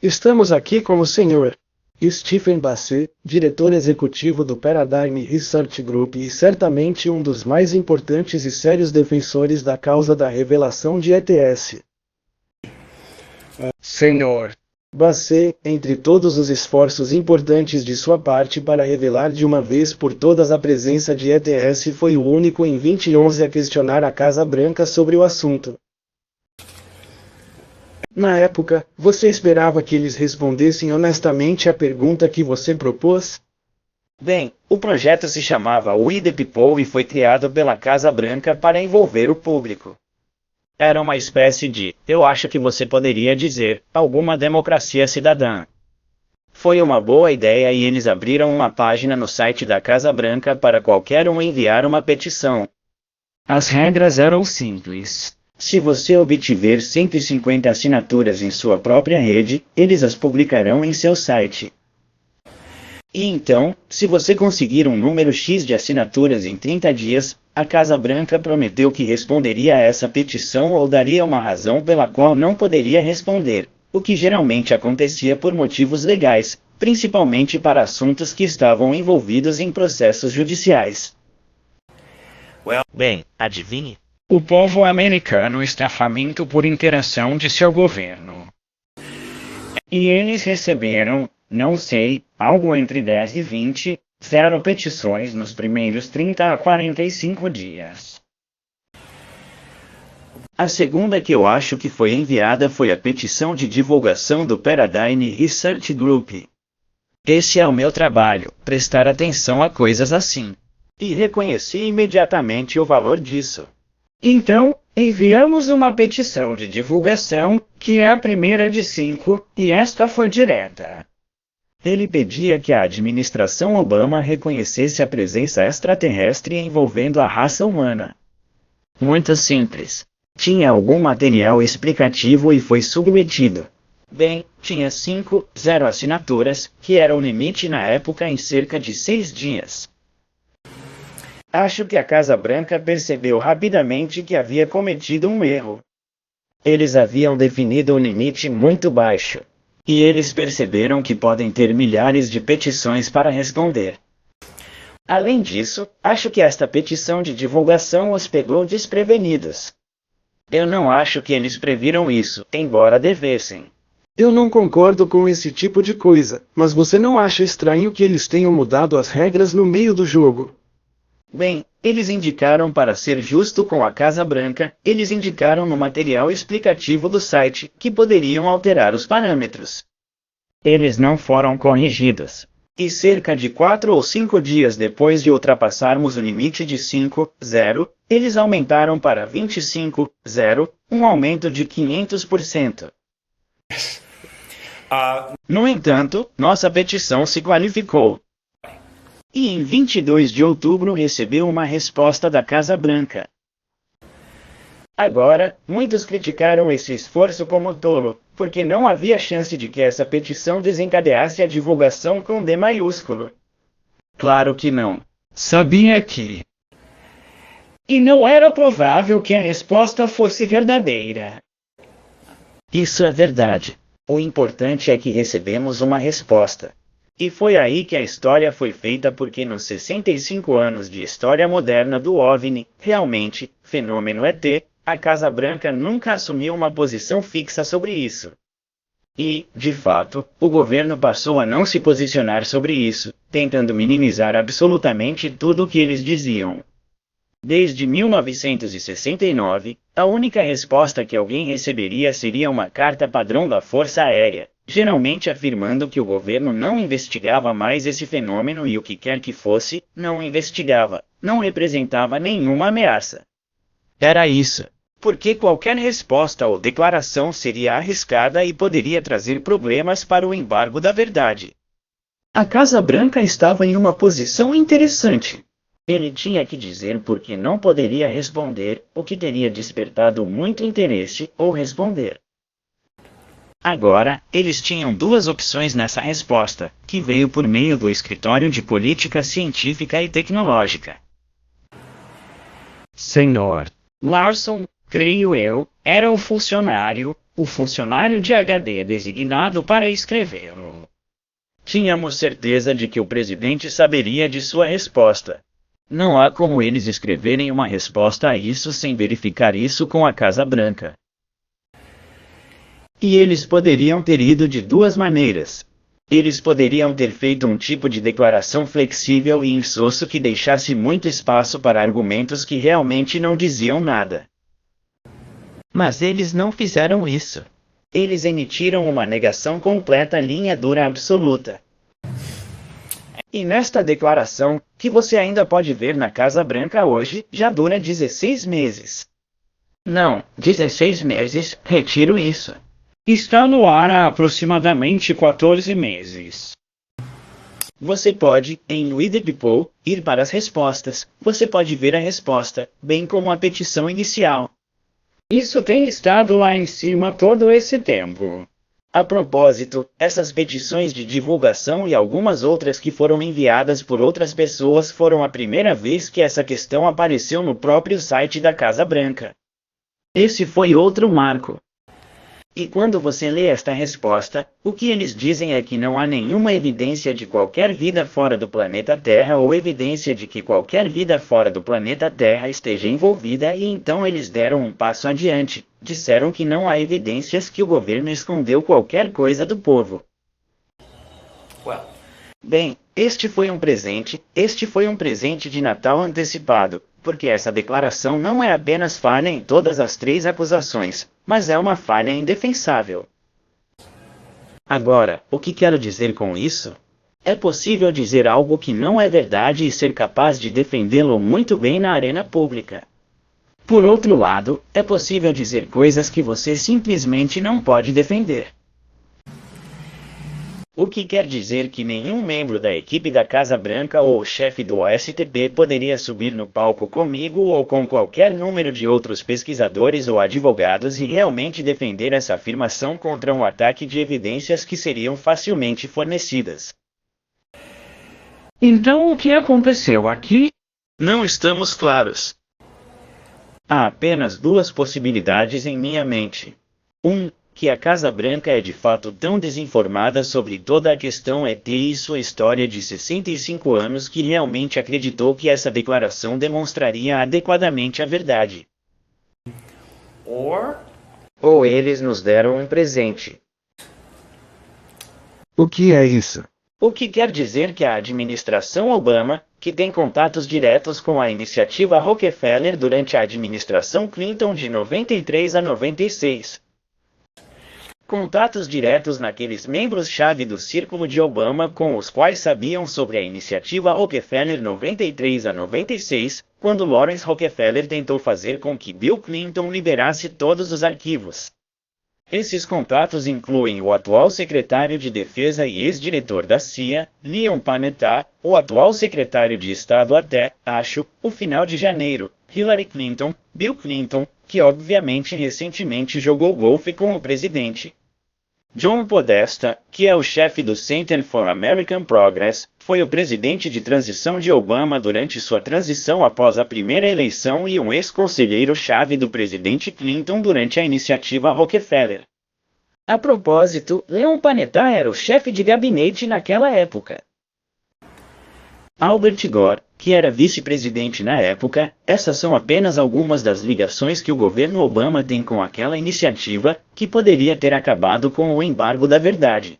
Estamos aqui com o Sr. Stephen Bassett, diretor executivo do Paradigm Research Group e certamente um dos mais importantes e sérios defensores da causa da revelação de ETS. Sr. Bassett, entre todos os esforços importantes de sua parte para revelar de uma vez por todas a presença de ETS, foi o único em 2011 a questionar a Casa Branca sobre o assunto. Na época, você esperava que eles respondessem honestamente à pergunta que você propôs? Bem, o projeto se chamava We the People e foi criado pela Casa Branca para envolver o público. Era uma espécie de, eu acho que você poderia dizer, alguma democracia cidadã. Foi uma boa ideia e eles abriram uma página no site da Casa Branca para qualquer um enviar uma petição. As regras eram simples. Se você obtiver 150 assinaturas em sua própria rede, eles as publicarão em seu site. E então, se você conseguir um número X de assinaturas em 30 dias, a Casa Branca prometeu que responderia a essa petição ou daria uma razão pela qual não poderia responder, o que geralmente acontecia por motivos legais, principalmente para assuntos que estavam envolvidos em processos judiciais. Bem, adivinhe? O povo americano está faminto por interação de seu governo. E eles receberam, não sei, algo entre 10 e 20, 0 petições nos primeiros 30 a 45 dias. A segunda que eu acho que foi enviada foi a petição de divulgação do Paradigm Research Group. Esse é o meu trabalho, prestar atenção a coisas assim. E reconheci imediatamente o valor disso. Então, enviamos uma petição de divulgação, que é a primeira de 5, e esta foi direta. Ele pedia que a administração Obama reconhecesse a presença extraterrestre envolvendo a raça humana. Muito simples. Tinha algum material explicativo e foi submetido. Bem, tinha 0 assinaturas, que era o limite na época em cerca de 6 dias. Acho que a Casa Branca percebeu rapidamente que havia cometido um erro. Eles haviam definido um limite muito baixo. E eles perceberam que podem ter milhares de petições para responder. Além disso, acho que esta petição de divulgação os pegou desprevenidos. Eu não acho que eles previram isso, embora devessem. Eu não concordo com esse tipo de coisa, mas você não acha estranho que eles tenham mudado as regras no meio do jogo? Bem, eles indicaram, para ser justo com a Casa Branca, eles indicaram no material explicativo do site que poderiam alterar os parâmetros. Eles não foram corrigidos. E cerca de 4 ou 5 dias depois de ultrapassarmos o limite de 0, eles aumentaram para 0, um aumento de 500%. No entanto, nossa petição se qualificou. E em 22 de outubro recebeu uma resposta da Casa Branca. Agora, muitos criticaram esse esforço como tolo, porque não havia chance de que essa petição desencadeasse a divulgação com D maiúsculo. Claro que não. Sabia que. E não era provável que a resposta fosse verdadeira. Isso é verdade. O importante é que recebemos uma resposta. E foi aí que a história foi feita, porque nos 65 anos de história moderna do OVNI, realmente, fenômeno ET, a Casa Branca nunca assumiu uma posição fixa sobre isso. E, de fato, o governo passou a não se posicionar sobre isso, tentando minimizar absolutamente tudo o que eles diziam. Desde 1969, a única resposta que alguém receberia seria uma carta padrão da Força Aérea, geralmente afirmando que o governo não investigava mais esse fenômeno e o que quer que fosse, não investigava, não representava nenhuma ameaça. Era isso. Porque qualquer resposta ou declaração seria arriscada e poderia trazer problemas para o embargo da verdade. A Casa Branca estava em uma posição interessante. Ele tinha que dizer porque não poderia responder, o que teria despertado muito interesse, ou responder. Agora, eles tinham duas opções nessa resposta, que veio por meio do Escritório de Política Científica e Tecnológica. Senhor Larson, creio eu, era o funcionário, o funcionário de HD designado para escrevê-lo. Tínhamos certeza de que o presidente saberia de sua resposta. Não há como eles escreverem uma resposta a isso sem verificar isso com a Casa Branca. E eles poderiam ter ido de duas maneiras. Eles poderiam ter feito um tipo de declaração flexível e insosso que deixasse muito espaço para argumentos que realmente não diziam nada. Mas eles não fizeram isso. Eles emitiram uma negação completa, linha dura absoluta. E nesta declaração, que você ainda pode ver na Casa Branca hoje, já dura 16 meses. Não, 16 meses, retiro isso. Está no ar há aproximadamente 14 meses. Você pode, em We the People, ir para as respostas. Você pode ver a resposta, bem como a petição inicial. Isso tem estado lá em cima todo esse tempo. A propósito, essas petições de divulgação e algumas outras que foram enviadas por outras pessoas foram a primeira vez que essa questão apareceu no próprio site da Casa Branca. Esse foi outro marco. E quando você lê esta resposta, o que eles dizem é que não há nenhuma evidência de qualquer vida fora do planeta Terra ou evidência de que qualquer vida fora do planeta Terra esteja envolvida, e então eles deram um passo adiante. Disseram que não há evidências que o governo escondeu qualquer coisa do povo. Bem, este foi um presente de Natal antecipado, porque essa declaração não é apenas falha em todas as três acusações, mas é uma falha indefensável. Agora, o que quero dizer com isso? É possível dizer algo que não é verdade e ser capaz de defendê-lo muito bem na arena pública. Por outro lado, é possível dizer coisas que você simplesmente não pode defender. O que quer dizer que nenhum membro da equipe da Casa Branca ou o chefe do OSTP poderia subir no palco comigo ou com qualquer número de outros pesquisadores ou advogados e realmente defender essa afirmação contra um ataque de evidências que seriam facilmente fornecidas. Então o que aconteceu aqui? Não estamos claros. Há apenas duas possibilidades em minha mente. Que a Casa Branca é de fato tão desinformada sobre toda a questão ET e sua história de 65 anos que realmente acreditou que essa declaração demonstraria adequadamente a verdade. Ou eles nos deram um presente. O que é isso? O que quer dizer que a administração Obama, que tem contatos diretos com a iniciativa Rockefeller durante a administração Clinton de 93 a 96, contatos diretos naqueles membros-chave do círculo de Obama com os quais sabiam sobre a iniciativa Rockefeller 93 a 96, quando Lawrence Rockefeller tentou fazer com que Bill Clinton liberasse todos os arquivos. Esses contatos incluem o atual secretário de Defesa e ex-diretor da CIA, Leon Panetta, o atual secretário de Estado até, acho, o final de janeiro, Hillary Clinton, Bill Clinton, que obviamente recentemente jogou golfe com o presidente. John Podesta, que é o chefe do Center for American Progress, foi o presidente de transição de Obama durante sua transição após a primeira eleição e um ex-conselheiro-chave do presidente Clinton durante a iniciativa Rockefeller. A propósito, Leon Panetta era o chefe de gabinete naquela época. Albert Gore, que era vice-presidente na época, essas são apenas algumas das ligações que o governo Obama tem com aquela iniciativa, que poderia ter acabado com o embargo da verdade.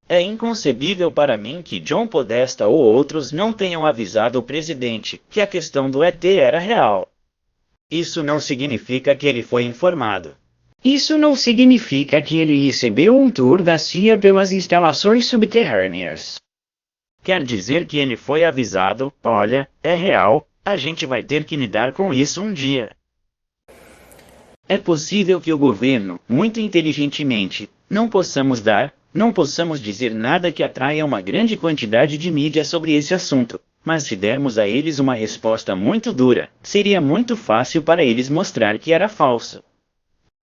É inconcebível para mim que John Podesta ou outros não tenham avisado o presidente que a questão do ET era real. Isso não significa que ele foi informado. Isso não significa que ele recebeu um tour da CIA pelas instalações subterrâneas. Quer dizer que ele foi avisado, olha, é real, a gente vai ter que lidar com isso um dia. É possível que o governo, muito inteligentemente, não possamos dizer nada que atraia uma grande quantidade de mídia sobre esse assunto, mas se dermos a eles uma resposta muito dura, seria muito fácil para eles mostrar que era falso.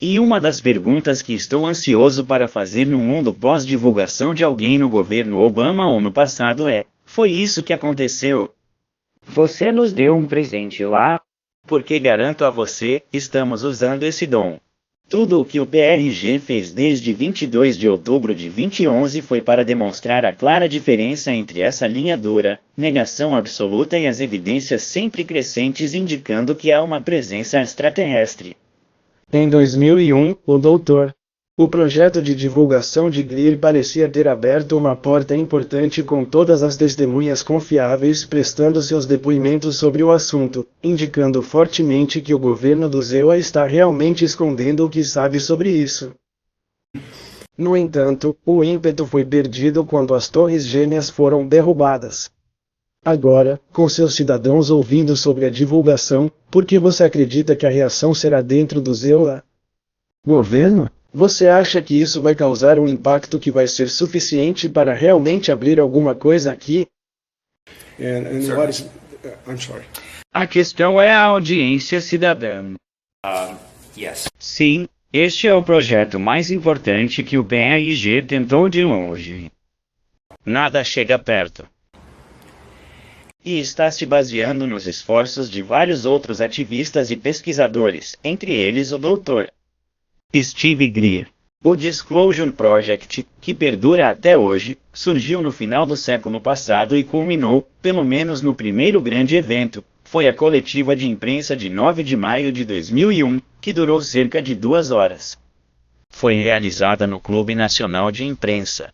E uma das perguntas que estou ansioso para fazer no mundo pós-divulgação de alguém no governo Obama ou no passado é: foi isso que aconteceu? Você nos deu um presente lá? Porque garanto a você, estamos usando esse dom. Tudo o que o PRG fez desde 22 de outubro de 2011 foi para demonstrar a clara diferença entre essa linha dura, negação absoluta e as evidências sempre crescentes indicando que há uma presença extraterrestre. Em 2001, o projeto de divulgação de Greer parecia ter aberto uma porta importante com todas as testemunhas confiáveis prestando seus depoimentos sobre o assunto, indicando fortemente que o governo do ZEUA está realmente escondendo o que sabe sobre isso. No entanto, o ímpeto foi perdido quando as Torres Gêmeas foram derrubadas. Agora, com seus cidadãos ouvindo sobre a divulgação, por que você acredita que a reação será dentro do ZEUA? Governo? Você acha que isso vai causar um impacto que vai ser suficiente para realmente abrir alguma coisa aqui? A questão é a audiência cidadã. Sim, este é o projeto mais importante que o PRG tentou de longe. Nada chega perto. E está se baseando nos esforços de vários outros ativistas e pesquisadores, entre eles o Dr. Steve Greer. O Disclosure Project, que perdura até hoje, surgiu no final do século passado e culminou, pelo menos no primeiro grande evento, foi a coletiva de imprensa de 9 de maio de 2001, que durou cerca de 2 horas. Foi realizada no Clube Nacional de Imprensa.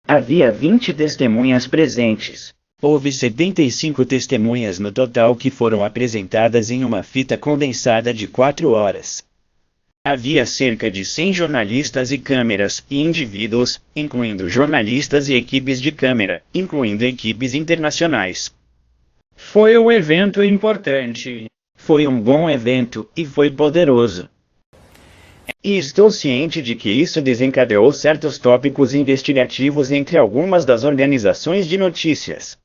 Havia 20 testemunhas presentes. Houve 75 testemunhas no total que foram apresentadas em uma fita condensada de 4 horas. Havia cerca de 100 jornalistas e câmeras e indivíduos, incluindo jornalistas e equipes de câmera, incluindo equipes internacionais. Foi um evento importante. Foi um bom evento e foi poderoso. E estou ciente de que isso desencadeou certos tópicos investigativos entre algumas das organizações de notícias.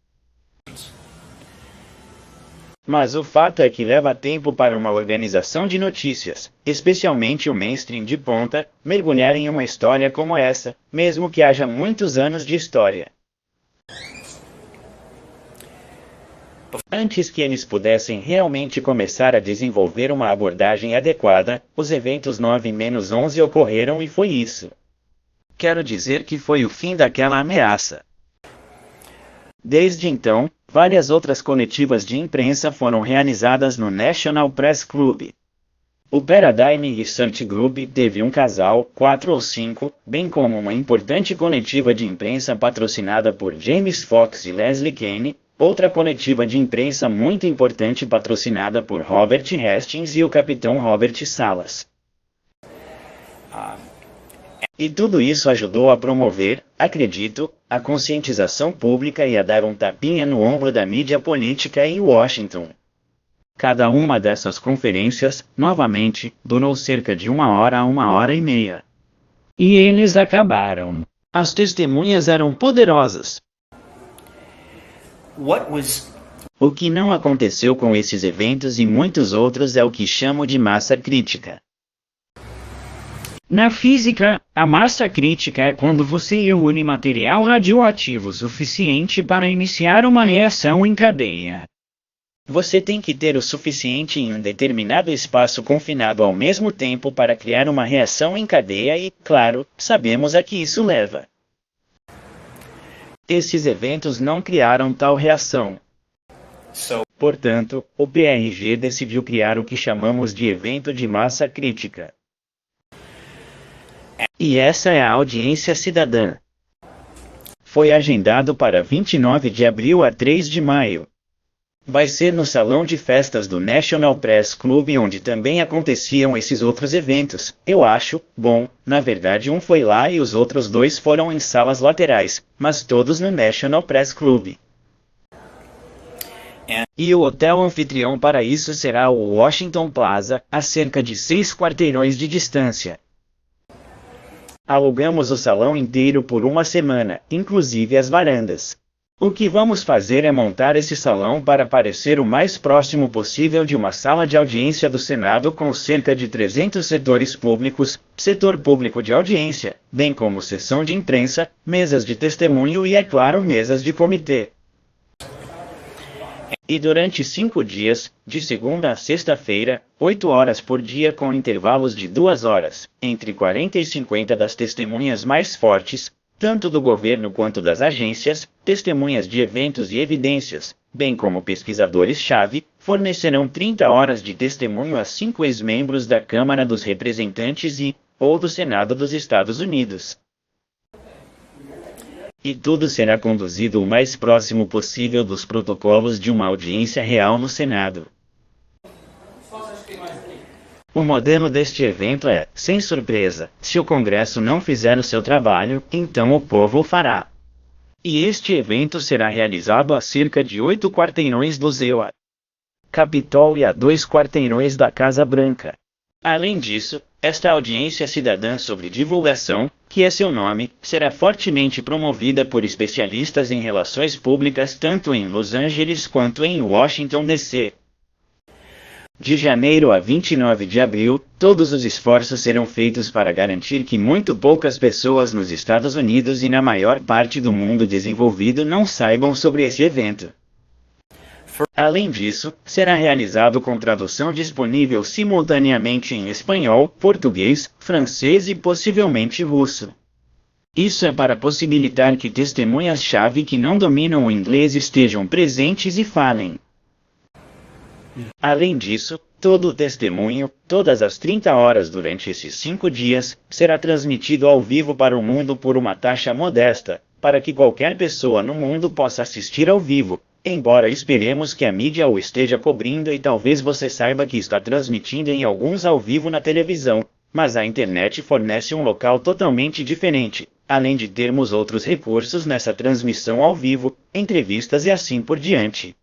Mas o fato é que leva tempo para uma organização de notícias, especialmente o mainstream de ponta, mergulhar em uma história como essa, mesmo que haja muitos anos de história. Antes que eles pudessem realmente começar a desenvolver uma abordagem adequada, os eventos 9-11 ocorreram e foi isso. Quero dizer que foi o fim daquela ameaça. Desde então, várias outras coletivas de imprensa foram realizadas no National Press Club. O Paradigm Research Group teve um casal, 4 ou 5, bem como uma importante coletiva de imprensa patrocinada por James Fox e Leslie Kean, outra coletiva de imprensa muito importante patrocinada por Robert Hastings e o capitão Robert Salas. E tudo isso ajudou a promover, acredito, a conscientização pública e a dar um tapinha no ombro da mídia política em Washington. Cada uma dessas conferências, novamente, durou cerca de 1 hora a 1 hora e meia. E eles acabaram. As testemunhas eram poderosas. O que não aconteceu com esses eventos e muitos outros é o que chamo de massa crítica. Na física, a massa crítica é quando você reúne material radioativo suficiente para iniciar uma reação em cadeia. Você tem que ter o suficiente em um determinado espaço confinado ao mesmo tempo para criar uma reação em cadeia e, claro, sabemos a que isso leva. Esses eventos não criaram tal reação. Portanto, o PRG decidiu criar o que chamamos de evento de massa crítica. E essa é a audiência cidadã. Foi agendado para 29 de abril a 3 de maio. Vai ser no salão de festas do National Press Club onde também aconteciam esses outros eventos, eu acho. Bom, na verdade um foi lá e os outros 2 foram em salas laterais, mas todos no National Press Club. E o hotel anfitrião para isso será o Washington Plaza, a cerca de 6 quarteirões de distância. Alugamos o salão inteiro por 1 semana, inclusive as varandas. O que vamos fazer é montar esse salão para parecer o mais próximo possível de uma sala de audiência do Senado com cerca de 300 setores públicos, setor público de audiência, bem como sessão de imprensa, mesas de testemunho e, é claro, mesas de comitê. E durante 5 dias, de segunda a sexta-feira, 8 horas por dia com intervalos de 2 horas, entre 40 e 50 das testemunhas mais fortes, tanto do governo quanto das agências, testemunhas de eventos e evidências, bem como pesquisadores-chave, fornecerão 30 horas de testemunho a 5 ex-membros da Câmara dos Representantes ou do Senado dos Estados Unidos. E tudo será conduzido o mais próximo possível dos protocolos de uma audiência real no Senado. O modelo deste evento é, sem surpresa, se o Congresso não fizer o seu trabalho, então o povo o fará. E este evento será realizado a cerca de 8 quarteirões do Capitol e a 2 quarteirões da Casa Branca. Além disso, esta audiência cidadã sobre divulgação, que é seu nome, será fortemente promovida por especialistas em relações públicas tanto em Los Angeles quanto em Washington, D.C. De janeiro a 29 de abril, todos os esforços serão feitos para garantir que muito poucas pessoas nos Estados Unidos e na maior parte do mundo desenvolvido não saibam sobre este evento. Além disso, será realizado com tradução disponível simultaneamente em espanhol, português, francês e possivelmente russo. Isso é para possibilitar que testemunhas-chave que não dominam o inglês estejam presentes e falem. Além disso, todo o testemunho, todas as 30 horas durante esses 5 dias, será transmitido ao vivo para o mundo por uma taxa modesta, para que qualquer pessoa no mundo possa assistir ao vivo. Embora esperemos que a mídia o esteja cobrindo e talvez você saiba que está transmitindo em alguns ao vivo na televisão, mas a internet fornece um local totalmente diferente, além de termos outros recursos nessa transmissão ao vivo, entrevistas e assim por diante.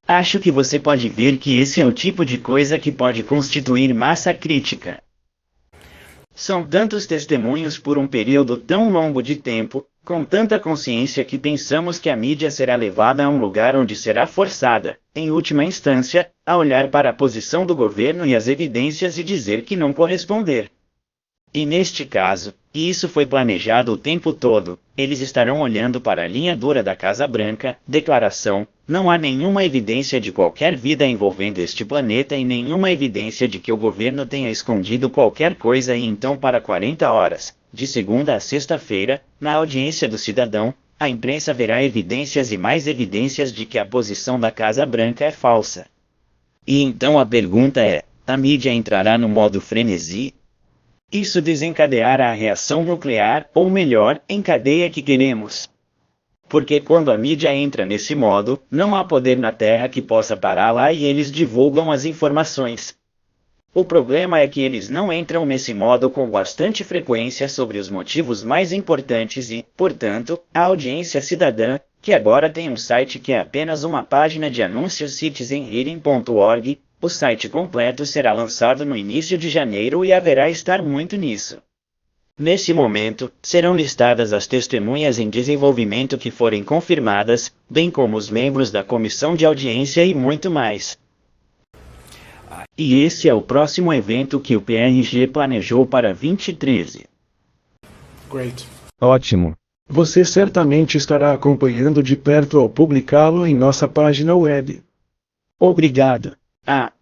Acho que você pode ver que esse é o tipo de coisa que pode constituir massa crítica. São tantos testemunhos por um período tão longo de tempo, com tanta consciência que pensamos que a mídia será levada a um lugar onde será forçada, em última instância, a olhar para a posição do governo e as evidências e dizer que não corresponder. E neste caso, e isso foi planejado o tempo todo, eles estarão olhando para a linha dura da Casa Branca, declaração, não há nenhuma evidência de qualquer vida envolvendo este planeta e nenhuma evidência de que o governo tenha escondido qualquer coisa e então para 40 horas, de segunda a sexta-feira, na audiência do cidadão, a imprensa verá evidências e mais evidências de que a posição da Casa Branca é falsa. E então a pergunta é, a mídia entrará no modo frenesi? Isso desencadeará a reação nuclear, ou melhor, em cadeia que queremos. Porque quando a mídia entra nesse modo, não há poder na Terra que possa pará-la e eles divulgam as informações. O problema é que eles não entram nesse modo com bastante frequência sobre os motivos mais importantes e, portanto, a audiência cidadã, que agora tem um site que é apenas uma página de anúncios citizenhearing.org, o site completo será lançado no início de janeiro e haverá estar muito nisso. Nesse momento, serão listadas as testemunhas em desenvolvimento que forem confirmadas, bem como os membros da comissão de audiência e muito mais. E esse é o próximo evento que o PRG planejou para 2013. Great. Ótimo. Você certamente estará acompanhando de perto ao publicá-lo em nossa página web. Obrigado.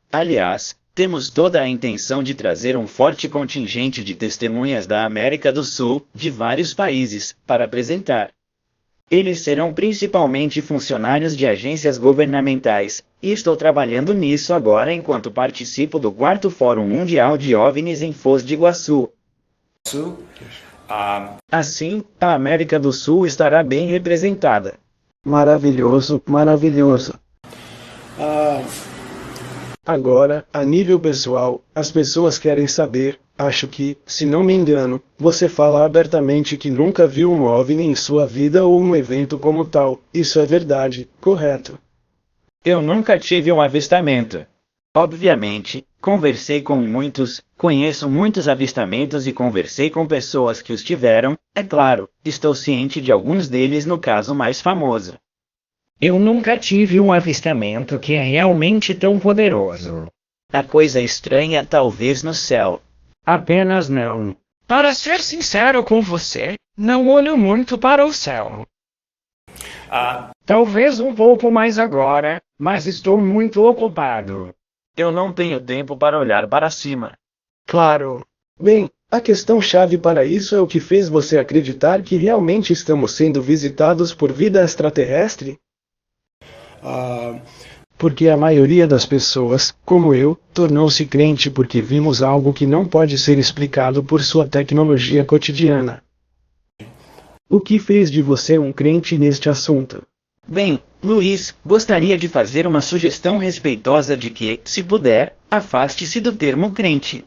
Aliás, temos toda a intenção de trazer um forte contingente de testemunhas da América do Sul, de vários países, para apresentar. Eles serão principalmente funcionários de agências governamentais, e estou trabalhando nisso agora enquanto participo do 4º Fórum Mundial de OVNIs em Foz do Iguaçu. Assim, a América do Sul estará bem representada. Maravilhoso, maravilhoso. Agora, a nível pessoal, as pessoas querem saber, acho que, se não me engano, você fala abertamente que nunca viu um OVNI em sua vida ou um evento como tal. Isso é verdade, correto? Eu nunca tive um avistamento. Obviamente, conversei com muitos, conheço muitos avistamentos e conversei com pessoas que os tiveram, é claro, estou ciente de alguns deles no caso mais famoso. Eu nunca tive um avistamento que é realmente tão poderoso. A coisa estranha talvez no céu. Apenas não. Para ser sincero com você, não olho muito para o céu. Talvez um pouco mais agora, mas estou muito ocupado. Eu não tenho tempo para olhar para cima. Claro. Bem, a questão-chave para isso é o que fez você acreditar que realmente estamos sendo visitados por vida extraterrestre? Porque a maioria das pessoas, como eu, tornou-se crente porque vimos algo que não pode ser explicado por sua tecnologia cotidiana. O que fez de você um crente neste assunto? Bem, Luiz, gostaria de fazer uma sugestão respeitosa de que, se puder, afaste-se do termo crente.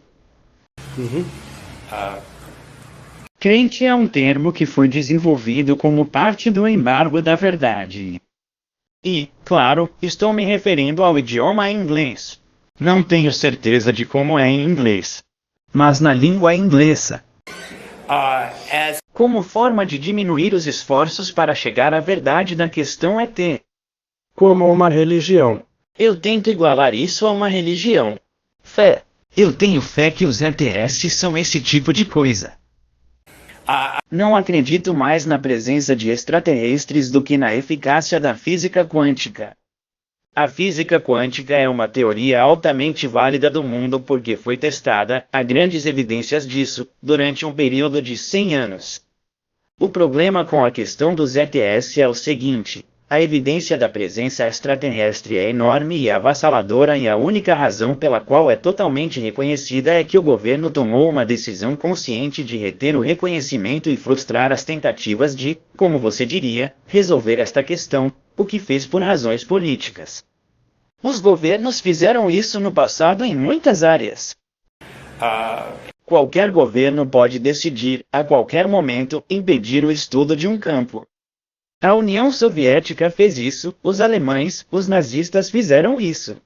Crente é um termo que foi desenvolvido como parte do embargo da verdade. E, claro, estou me referindo ao idioma inglês. Não tenho certeza de como é em inglês, Mas na língua inglesa. Como forma de diminuir os esforços para chegar à verdade da questão ET. Como uma religião. Eu tento igualar isso a uma religião. Fé. eu tenho fé que os ETS são esse tipo de coisa. Não acredito mais na presença de extraterrestres do que na eficácia da física quântica. A física quântica é uma teoria altamente válida do mundo porque foi testada, há grandes evidências disso, durante um período de 100 anos. O problema com a questão dos ETS é o seguinte: a evidência da presença extraterrestre é enorme e avassaladora e a única razão pela qual é totalmente reconhecida é que o governo tomou uma decisão consciente de reter o reconhecimento e frustrar as tentativas de, como você diria, resolver esta questão, o que fez por razões políticas. Os governos fizeram isso no passado em muitas áreas. Qualquer governo pode decidir, a qualquer momento, impedir o estudo de um campo. A União Soviética fez isso, os alemães, os nazistas fizeram isso.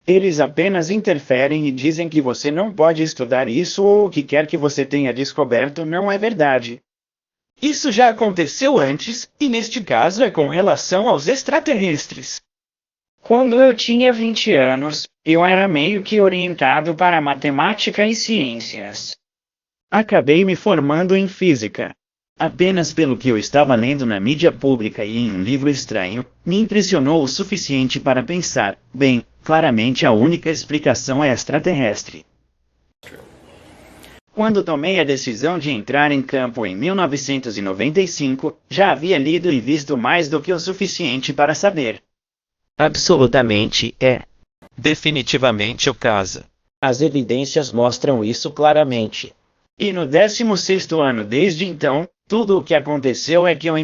Eles apenas interferem e dizem que você não pode estudar isso ou o que quer que você tenha descoberto não é verdade. Isso já aconteceu antes, e neste caso é com relação aos extraterrestres. Quando eu tinha 20 anos, eu era meio que orientado para matemática e ciências. Acabei me formando em física. Apenas pelo que eu estava lendo na mídia pública e em um livro estranho, me impressionou o suficiente para pensar, bem, claramente a única explicação é extraterrestre. Quando tomei a decisão de entrar em campo em 1995, já havia lido e visto mais do que o suficiente para saber. Absolutamente é. Definitivamente o caso. As evidências mostram isso claramente. E no 16º ano desde então, tudo o que aconteceu é que eu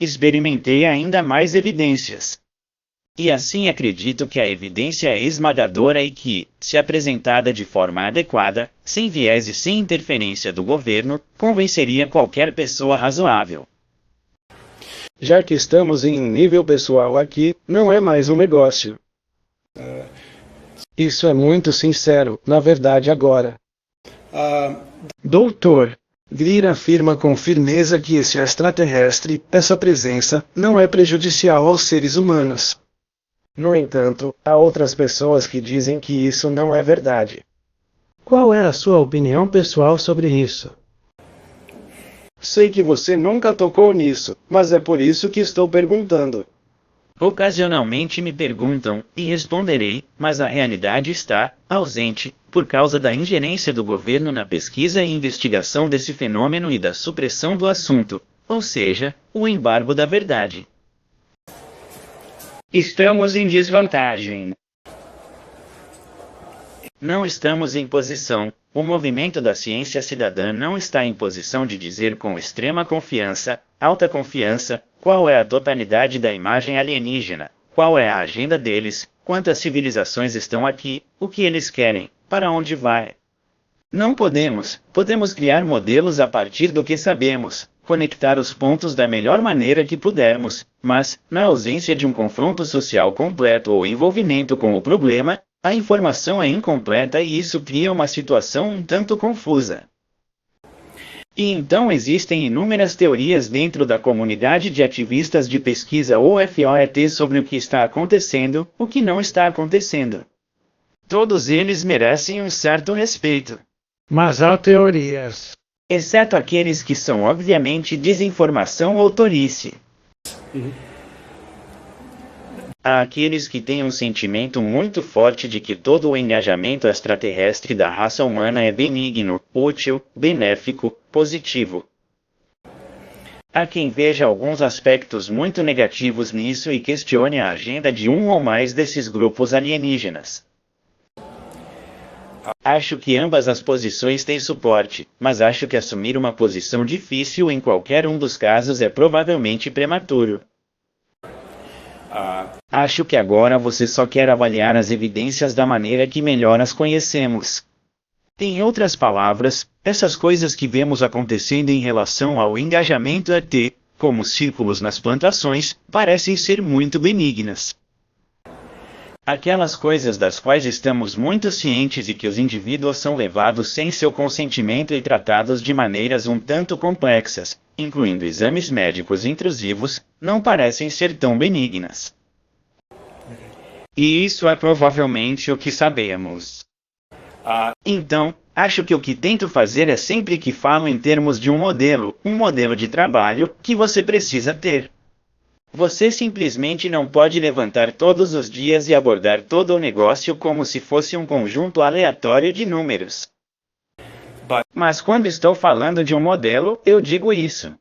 experimentei ainda mais evidências. E assim acredito que a evidência é esmagadora e que, se apresentada de forma adequada, sem viés e sem interferência do governo, convenceria qualquer pessoa razoável. Já que estamos em nível pessoal aqui, não é mais um negócio. Isso é muito sincero, na verdade agora. Doutor, Greer afirma com firmeza que esse extraterrestre, essa presença, não é prejudicial aos seres humanos. No entanto, há outras pessoas que dizem que isso não é verdade. Qual é a sua opinião pessoal sobre isso? Sei que você nunca tocou nisso, mas é por isso que estou perguntando. Ocasionalmente me perguntam, e responderei, mas a realidade está ausente, por causa da ingerência do governo na pesquisa e investigação desse fenômeno e da supressão do assunto, ou seja, o embargo da verdade. Estamos em desvantagem. Não estamos em posição. O movimento da ciência cidadã não está em posição de dizer com extrema confiança, alta confiança, qual é a totalidade da imagem alienígena, qual é a agenda deles, quantas civilizações estão aqui, o que eles querem, para onde vai. Não podemos criar modelos a partir do que sabemos, conectar os pontos da melhor maneira que pudermos, mas, na ausência de um confronto social completo ou envolvimento com o problema, a informação é incompleta e isso cria uma situação um tanto confusa. E então existem inúmeras teorias dentro da comunidade de ativistas de pesquisa ou FOET sobre o que está acontecendo, o que não está acontecendo. Todos eles merecem um certo respeito. Mas há teorias. Exceto aqueles que são obviamente desinformação ou tolice. Há aqueles que têm um sentimento muito forte de que todo o engajamento extraterrestre da raça humana é benigno, útil, benéfico, positivo. Há quem veja alguns aspectos muito negativos nisso e questione a agenda de um ou mais desses grupos alienígenas. Acho que ambas as posições têm suporte, mas acho que assumir uma posição difícil em qualquer um dos casos é provavelmente prematuro. Acho que agora você só quer avaliar as evidências da maneira que melhor as conhecemos. Em outras palavras, essas coisas que vemos acontecendo em relação ao engajamento ET, como círculos nas plantações, parecem ser muito benignas. Aquelas coisas das quais estamos muito cientes e que os indivíduos são levados sem seu consentimento e tratados de maneiras um tanto complexas, incluindo exames médicos intrusivos, não parecem ser tão benignas. E isso é provavelmente o que sabemos. Então, acho que o que tento fazer é sempre que falo em termos de um modelo de trabalho, que você precisa ter. Você simplesmente não pode levantar todos os dias e abordar todo o negócio como se fosse um conjunto aleatório de números. Mas quando estou falando de um modelo, eu digo isso.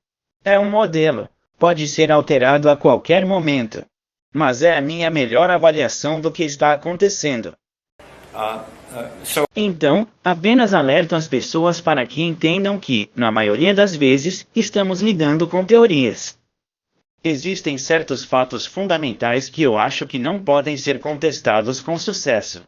É um modelo. Pode ser alterado a qualquer momento. Mas é a minha melhor avaliação do que está acontecendo. Então, apenas alerto as pessoas para que entendam que, na maioria das vezes, estamos lidando com teorias. Existem certos fatos fundamentais que eu acho que não podem ser contestados com sucesso.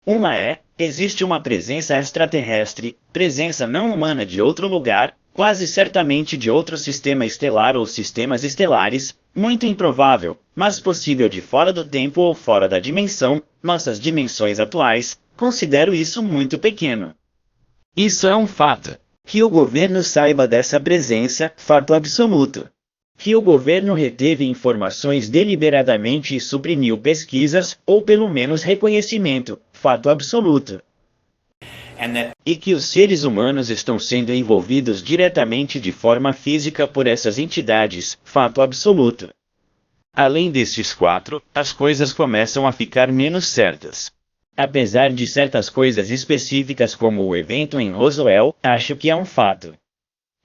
Uma existe uma presença extraterrestre, presença não humana de outro lugar, quase certamente de outro sistema estelar ou sistemas estelares, muito improvável, mas possível de fora do tempo ou fora da dimensão, nossas dimensões atuais, considero isso muito pequeno. Isso é um fato. Que o governo saiba dessa presença, fato absoluto. Que o governo reteve informações deliberadamente e suprimiu pesquisas, ou pelo menos reconhecimento, fato absoluto. E que os seres humanos estão sendo envolvidos diretamente de forma física por essas entidades, fato absoluto. Além destes quatro, as coisas começam a ficar menos certas. Apesar de certas coisas específicas como o evento em Roswell, acho que é um fato.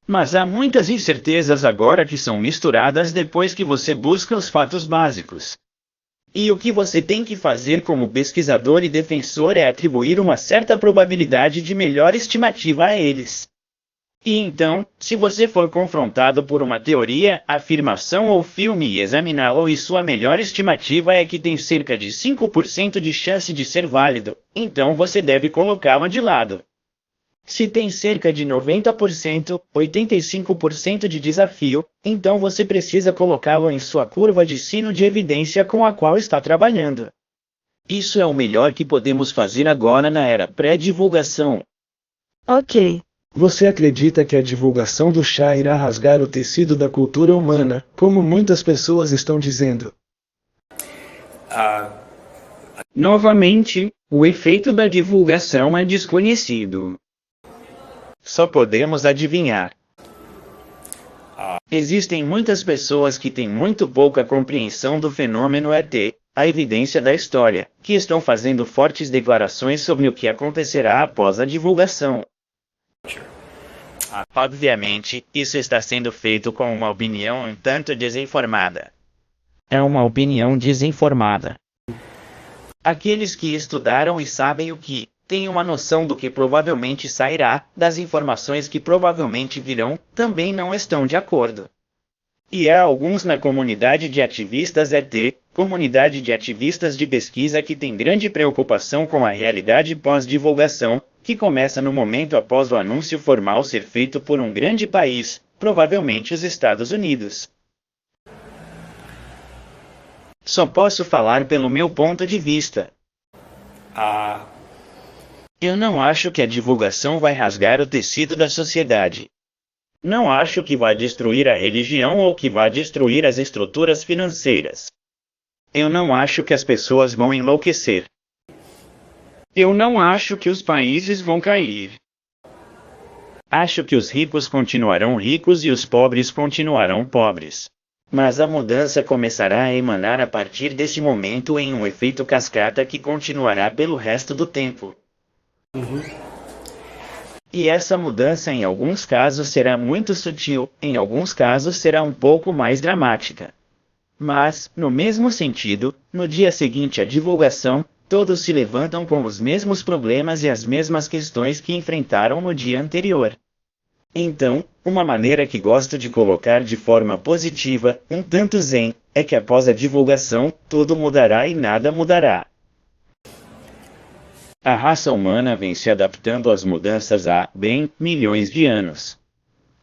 Mas há muitas incertezas agora que são misturadas depois que você busca os fatos básicos. E o que você tem que fazer como pesquisador e defensor é atribuir uma certa probabilidade de melhor estimativa a eles. E então, se você for confrontado por uma teoria, afirmação ou filme e examiná-lo e sua melhor estimativa é que tem cerca de 5% de chance de ser válido, então você deve colocá-lo de lado. Se tem cerca de 90%, 85% de desafio, então você precisa colocá-lo em sua curva de sino de evidência com a qual está trabalhando. Isso é o melhor que podemos fazer agora na era pré-divulgação. Ok. Você acredita que a divulgação do chá irá rasgar o tecido da cultura humana, como muitas pessoas estão dizendo? Novamente, o efeito da divulgação é desconhecido. Só podemos adivinhar. Existem muitas pessoas que têm muito pouca compreensão do fenômeno ET, a evidência da história, que estão fazendo fortes declarações sobre o que acontecerá após a divulgação. Obviamente, isso está sendo feito com uma opinião um tanto desinformada. É uma opinião desinformada. Aqueles que estudaram e sabem o que, têm uma noção do que provavelmente sairá, das informações que provavelmente virão, também não estão de acordo. E há alguns na comunidade de ativistas ET, comunidade de ativistas de pesquisa que tem grande preocupação com a realidade pós-divulgação, que começa no momento após o anúncio formal ser feito por um grande país, provavelmente os Estados Unidos. Só posso falar pelo meu ponto de vista. Eu não acho que a divulgação vai rasgar o tecido da sociedade. Não acho que vai destruir a religião ou que vai destruir as estruturas financeiras. Eu não acho que as pessoas vão enlouquecer. Eu não acho que os países vão cair. Acho que os ricos continuarão ricos e os pobres continuarão pobres. Mas a mudança começará a emanar a partir desse momento em um efeito cascata que continuará pelo resto do tempo. E essa mudança em alguns casos será muito sutil, em alguns casos será um pouco mais dramática. Mas, no mesmo sentido, no dia seguinte à divulgação, todos se levantam com os mesmos problemas e as mesmas questões que enfrentaram no dia anterior. Então, uma maneira que gosto de colocar de forma positiva, um tanto zen, é que após a divulgação, tudo mudará e nada mudará. A raça humana vem se adaptando às mudanças há, bem, milhões de anos.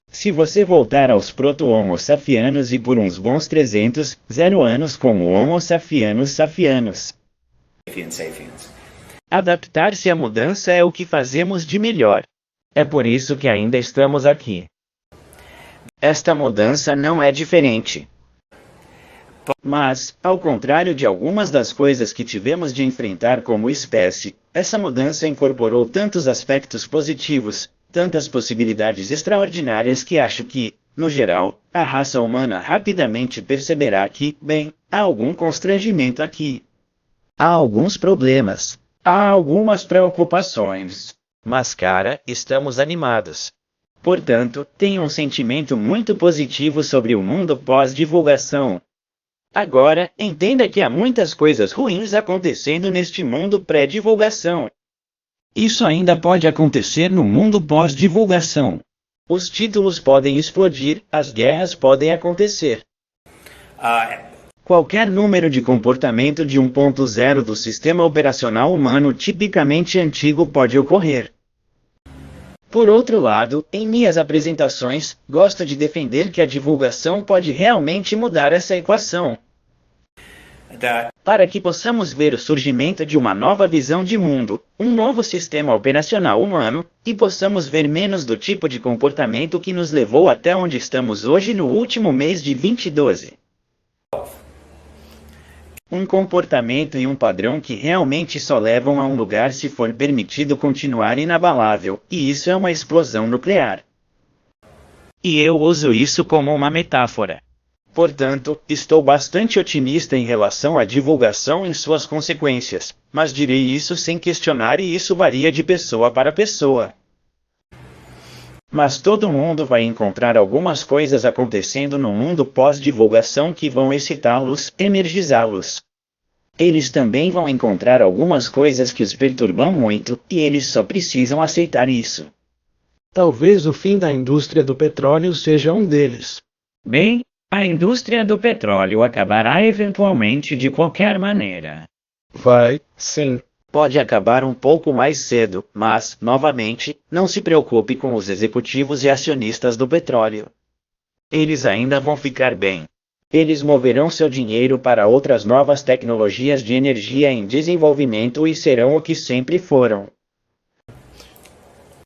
Se você voltar aos proto-Homo sapiens e por uns bons 300 anos como Homo sapiens. Adaptar-se à mudança é o que fazemos de melhor. É por isso que ainda estamos aqui. Esta mudança não é diferente. Mas, ao contrário de algumas das coisas que tivemos de enfrentar como espécie, essa mudança incorporou tantos aspectos positivos, tantas possibilidades extraordinárias que acho que, no geral, a raça humana rapidamente perceberá que, bem, há algum constrangimento aqui. Há alguns problemas. Há algumas preocupações. Mas cara, estamos animados. Portanto, tenho um sentimento muito positivo sobre o mundo pós-divulgação. Agora, entenda que há muitas coisas ruins acontecendo neste mundo pré-divulgação. Isso ainda pode acontecer no mundo pós-divulgação. Os títulos podem explodir, as guerras podem acontecer. Qualquer número de comportamento de 1.0 do sistema operacional humano tipicamente antigo pode ocorrer. Por outro lado, em minhas apresentações, gosto de defender que a divulgação pode realmente mudar essa equação. Para que possamos ver o surgimento de uma nova visão de mundo, um novo sistema operacional humano, e possamos ver menos do tipo de comportamento que nos levou até onde estamos hoje no último mês de 2012. Um comportamento e um padrão que realmente só levam a um lugar se for permitido continuar inabalável, e isso é uma explosão nuclear. E eu uso isso como uma metáfora. Portanto, estou bastante otimista em relação à divulgação e suas consequências, mas direi isso sem questionar e isso varia de pessoa para pessoa. Mas todo mundo vai encontrar algumas coisas acontecendo no mundo pós-divulgação que vão excitá-los, energizá-los. Eles também vão encontrar algumas coisas que os perturbam muito, e eles só precisam aceitar isso. Talvez o fim da indústria do petróleo seja um deles. Bem, a indústria do petróleo acabará eventualmente de qualquer maneira. Vai, sim. Pode acabar um pouco mais cedo, mas, novamente, não se preocupe com os executivos e acionistas do petróleo. Eles ainda vão ficar bem. Eles moverão seu dinheiro para outras novas tecnologias de energia em desenvolvimento e serão o que sempre foram.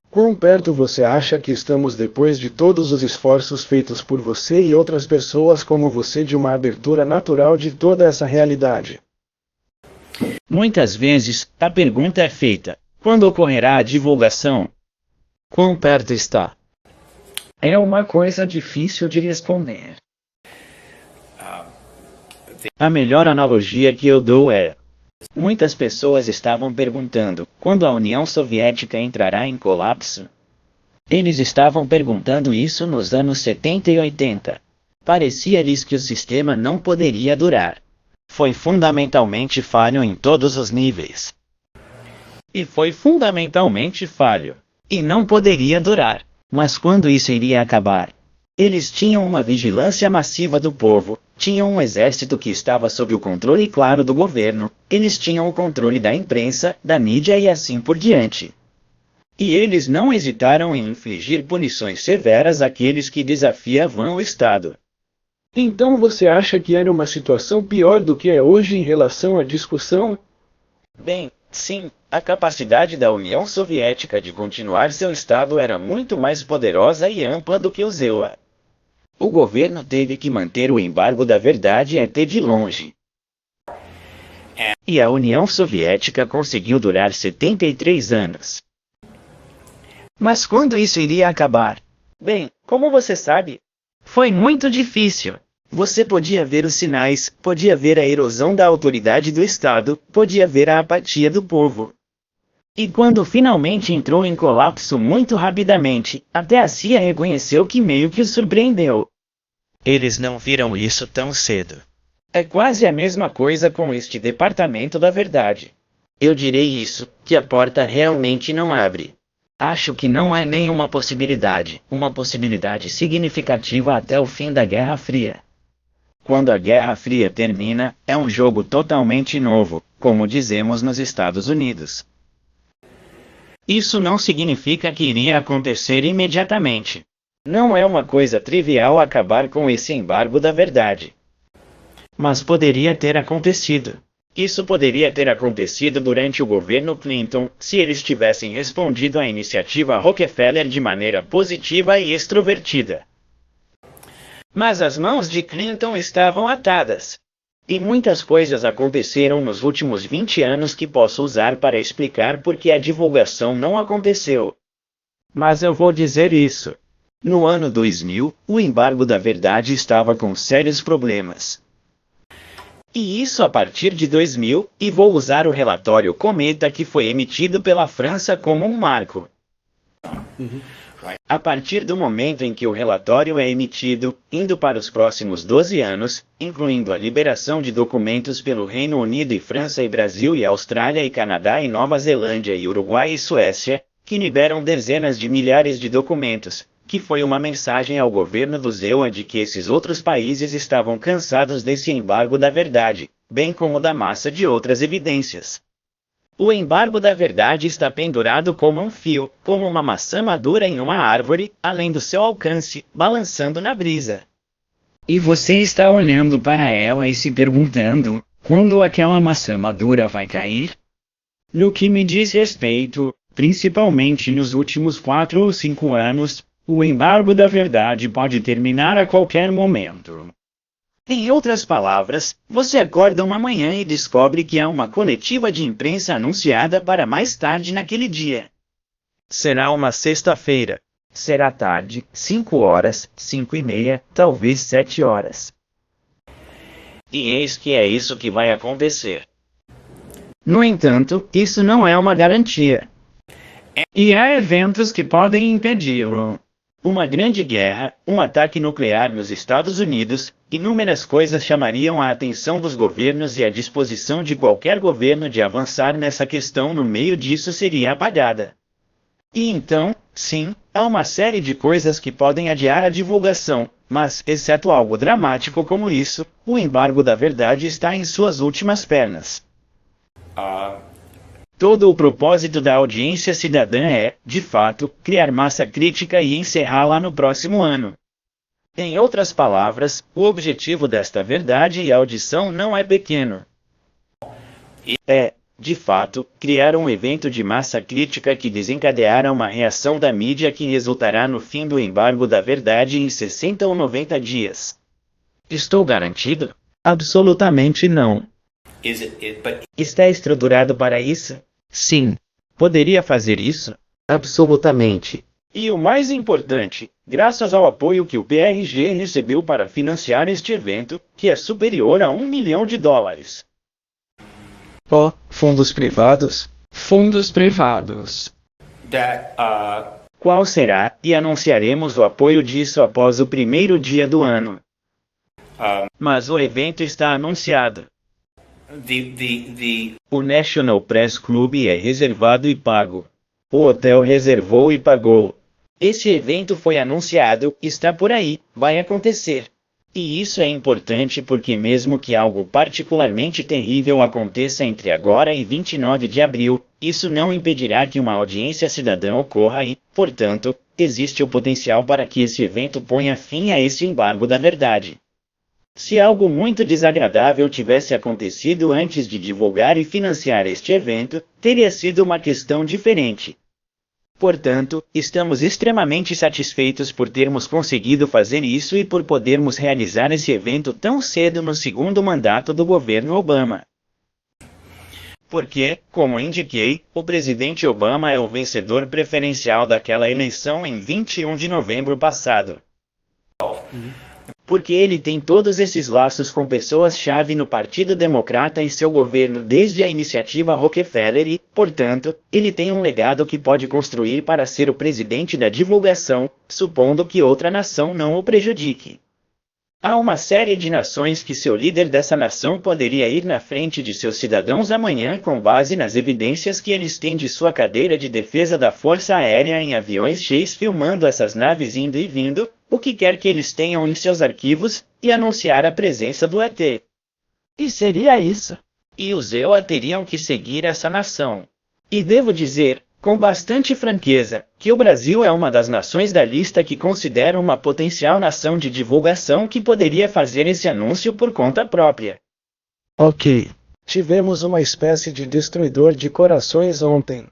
Quão perto você acha que estamos depois de todos os esforços feitos por você e outras pessoas como você de uma abertura natural de toda essa realidade? Muitas vezes, a pergunta é feita: quando ocorrerá a divulgação? Quão perto está? É uma coisa difícil de responder. A melhor analogia que eu dou é: muitas pessoas estavam perguntando, quando a União Soviética entrará em colapso? Eles estavam perguntando isso nos anos 70 e 80. Parecia-lhes que o sistema não poderia durar. Foi fundamentalmente falho em todos os níveis. E foi fundamentalmente falho. E não poderia durar. Mas quando isso iria acabar? Eles tinham uma vigilância massiva do povo, tinham um exército que estava sob o controle claro do governo, eles tinham o controle da imprensa, da mídia e assim por diante. E eles não hesitaram em infligir punições severas àqueles que desafiavam o Estado. Então você acha que era uma situação pior do que é hoje em relação à discussão? Bem, sim, a capacidade da União Soviética de continuar seu Estado era muito mais poderosa e ampla do que o ZEUA. O governo teve que manter o embargo da verdade até de longe. E a União Soviética conseguiu durar 73 anos. Mas quando isso iria acabar? Bem, como você sabe, foi muito difícil. Você podia ver os sinais, podia ver a erosão da autoridade do Estado, podia ver a apatia do povo. E quando finalmente entrou em colapso muito rapidamente, até a CIA reconheceu que meio que o surpreendeu. Eles não viram isso tão cedo. É quase a mesma coisa com este Departamento da Verdade. Eu direi isso, que a porta realmente não abre. Acho que não é nenhuma possibilidade, uma possibilidade significativa até o fim da Guerra Fria. Quando a Guerra Fria termina, é um jogo totalmente novo, como dizemos nos Estados Unidos. Isso não significa que iria acontecer imediatamente. Não é uma coisa trivial acabar com esse embargo da verdade. Mas poderia ter acontecido. Isso poderia ter acontecido durante o governo Clinton, se eles tivessem respondido à iniciativa Rockefeller de maneira positiva e extrovertida. Mas as mãos de Clinton estavam atadas. E muitas coisas aconteceram nos últimos 20 anos que posso usar para explicar por que a divulgação não aconteceu. Mas eu vou dizer isso. No ano 2000, o embargo da verdade estava com sérios problemas. E isso a partir de 2000, e vou usar o relatório Cometa que foi emitido pela França como um marco. A partir do momento em que o relatório é emitido, indo para os próximos 12 anos, incluindo a liberação de documentos pelo Reino Unido e França e Brasil e Austrália e Canadá e Nova Zelândia e Uruguai e Suécia, que liberam dezenas de milhares de documentos, que foi uma mensagem ao governo do ZEUA de que esses outros países estavam cansados desse embargo da verdade, bem como da massa de outras evidências. O embargo da verdade está pendurado como um fio, como uma maçã madura em uma árvore, além do seu alcance, balançando na brisa. E você está olhando para ela e se perguntando, quando aquela maçã madura vai cair? No que me diz respeito, principalmente nos últimos 4 ou 5 anos, o embargo da verdade pode terminar a qualquer momento. Em outras palavras, você acorda uma manhã e descobre que há uma coletiva de imprensa anunciada para mais tarde naquele dia. Será uma sexta-feira. Será tarde, 5 horas, 5:30, talvez 7 horas. E eis que é isso que vai acontecer. No entanto, isso não é uma garantia. E há eventos que podem impedi-lo. Uma grande guerra, um ataque nuclear nos Estados Unidos, inúmeras coisas chamariam a atenção dos governos e a disposição de qualquer governo de avançar nessa questão no meio disso seria apagada. E então, sim, há uma série de coisas que podem adiar a divulgação, mas, exceto algo dramático como isso, o embargo da verdade está em suas últimas pernas. Todo o propósito da audiência cidadã é, de fato, criar massa crítica e encerrá-la no próximo ano. Em outras palavras, o objetivo desta verdade e audição não é pequeno. É, de fato, criar um evento de massa crítica que desencadeará uma reação da mídia que resultará no fim do embargo da verdade em 60 ou 90 dias. Estou garantido? Absolutamente não. Está estruturado para isso? Sim. Poderia fazer isso? Absolutamente. E o mais importante, graças ao apoio que o PRG recebeu para financiar este evento, que é superior a $1 milhão. Fundos privados? Fundos privados. Qual será? E anunciaremos o apoio disso após o primeiro dia do ano. Mas o evento está anunciado. O National Press Club é reservado e pago. O hotel reservou e pagou. Esse evento foi anunciado, está por aí, vai acontecer. E isso é importante porque mesmo que algo particularmente terrível aconteça entre agora e 29 de abril, isso não impedirá que uma audiência cidadã ocorra e, portanto, existe o potencial para que esse evento ponha fim a esse embargo da verdade. Se algo muito desagradável tivesse acontecido antes de divulgar e financiar este evento, teria sido uma questão diferente. Portanto, estamos extremamente satisfeitos por termos conseguido fazer isso e por podermos realizar esse evento tão cedo no segundo mandato do governo Obama. Porque, como indiquei, o presidente Obama é o vencedor preferencial daquela eleição em 21 de novembro passado. porque ele tem todos esses laços com pessoas-chave no Partido Democrata e seu governo desde a iniciativa Rockefeller e, portanto, ele tem um legado que pode construir para ser o presidente da divulgação, supondo que outra nação não o prejudique. Há uma série de nações que seu líder dessa nação poderia ir na frente de seus cidadãos amanhã com base nas evidências que eles têm de sua cadeira de defesa da Força Aérea em aviões cheios filmando essas naves indo e vindo, o que quer que eles tenham em seus arquivos, e anunciar a presença do ET. E seria isso. E os EUA teriam que seguir essa nação. E devo dizer, com bastante franqueza, que o Brasil é uma das nações da lista que considero uma potencial nação de divulgação que poderia fazer esse anúncio por conta própria. Ok. Tivemos uma espécie de destruidor de corações ontem.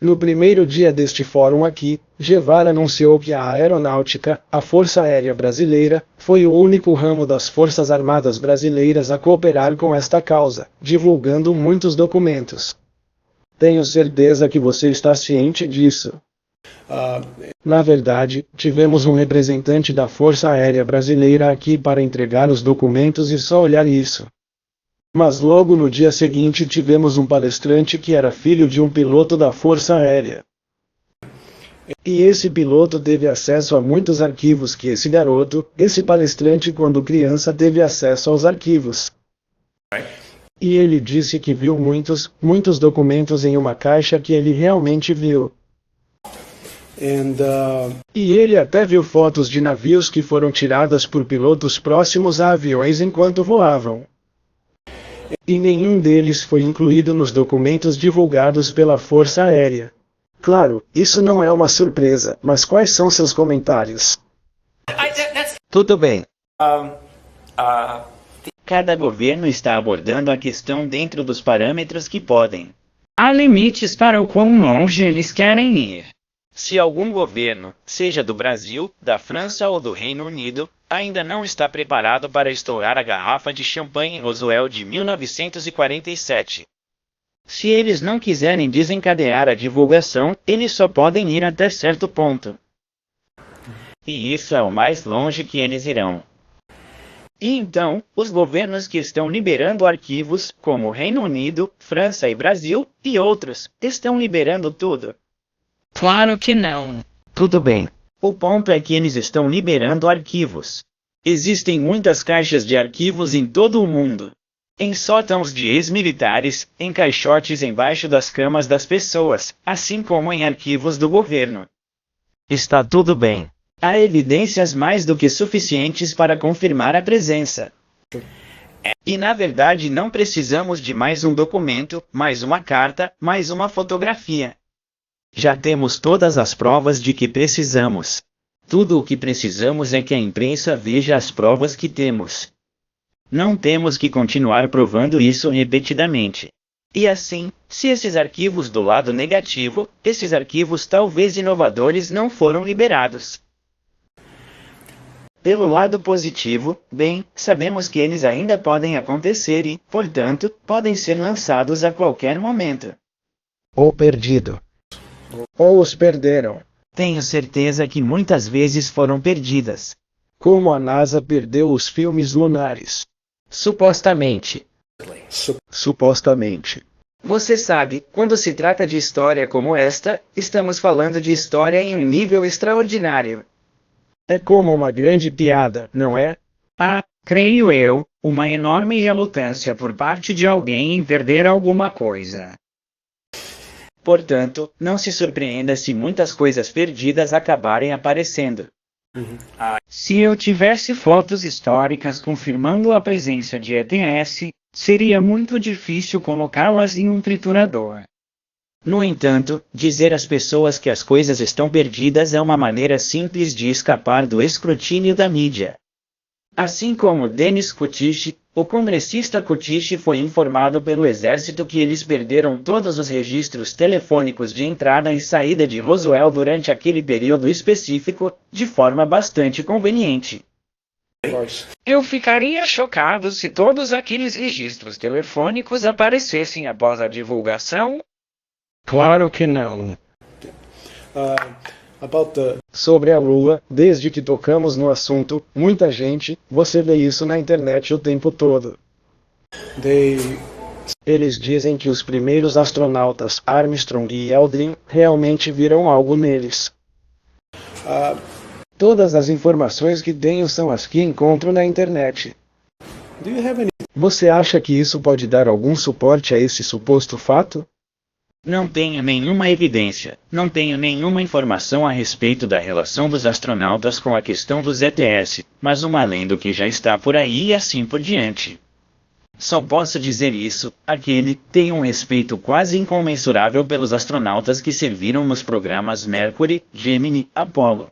No primeiro dia deste fórum aqui, Guevara anunciou que a aeronáutica, a Força Aérea Brasileira, foi o único ramo das Forças Armadas Brasileiras a cooperar com esta causa, divulgando muitos documentos. Tenho certeza que você está ciente disso. Na verdade, tivemos um representante da Força Aérea Brasileira aqui para entregar os documentos e só olhar isso. Mas logo no dia seguinte tivemos um palestrante que era filho de um piloto da Força Aérea. E esse piloto teve acesso a muitos arquivos que esse palestrante quando criança teve acesso aos arquivos. E ele disse que viu muitos documentos em uma caixa que ele realmente viu. E ele até viu fotos de navios que foram tiradas por pilotos próximos a aviões enquanto voavam. E nenhum deles foi incluído nos documentos divulgados pela Força Aérea. Claro, isso não é uma surpresa, mas quais são seus comentários? Tudo bem. Cada governo está abordando a questão dentro dos parâmetros que podem. Há limites para o quão longe eles querem ir. Se algum governo, seja do Brasil, da França ou do Reino Unido, ainda não está preparado para estourar a garrafa de champanhe Roswell de 1947. Se eles não quiserem desencadear a divulgação, eles só podem ir até certo ponto. E isso é o mais longe que eles irão. E então, os governos que estão liberando arquivos, como Reino Unido, França e Brasil, e outros, estão liberando tudo. Claro que não. Tudo bem. O ponto é que eles estão liberando arquivos. Existem muitas caixas de arquivos em todo o mundo. Em sótãos de ex-militares, em caixotes embaixo das camas das pessoas, assim como em arquivos do governo. Está tudo bem. Há evidências mais do que suficientes para confirmar a presença. E na verdade não precisamos de mais um documento, mais uma carta, mais uma fotografia. Já temos todas as provas de que precisamos. Tudo o que precisamos é que a imprensa veja as provas que temos. Não temos que continuar provando isso repetidamente. E assim, se esses arquivos do lado negativo, esses arquivos talvez inovadores não foram liberados. Pelo lado positivo, bem, sabemos que eles ainda podem acontecer e, portanto, podem ser lançados a qualquer momento. Ou perdido. Ou os perderam. Tenho certeza que muitas vezes foram perdidas. Como a NASA perdeu os filmes lunares. Supostamente. Supostamente. Você sabe, quando se trata de história como esta, estamos falando de história em um nível extraordinário. É como uma grande piada, não é? Creio eu, uma enorme relutância por parte de alguém em perder alguma coisa. Portanto, não se surpreenda se muitas coisas perdidas acabarem aparecendo. Se eu tivesse fotos históricas confirmando a presença de ETS, seria muito difícil colocá-las em um triturador. No entanto, dizer às pessoas que as coisas estão perdidas é uma maneira simples de escapar do escrutínio da mídia. Assim como Dennis Kucic, o congressista Kucic foi informado pelo exército que eles perderam todos os registros telefônicos de entrada e saída de Roswell durante aquele período específico, de forma bastante conveniente. Eu ficaria chocado se todos aqueles registros telefônicos aparecessem após a divulgação. Claro que não. Sobre a Lua, desde que tocamos no assunto, muita gente, você vê isso na internet o tempo todo. Eles dizem que os primeiros astronautas, Armstrong e Aldrin, realmente viram algo neles. Todas as informações que tenho são as que encontro na internet. Você acha que isso pode dar algum suporte a esse suposto fato? Não tenho nenhuma evidência, não tenho nenhuma informação a respeito da relação dos astronautas com a questão dos ETS, mas uma lenda que já está por aí e assim por diante. Só posso dizer isso, aquele tem um respeito quase incomensurável pelos astronautas que serviram nos programas Mercury, Gemini, Apollo.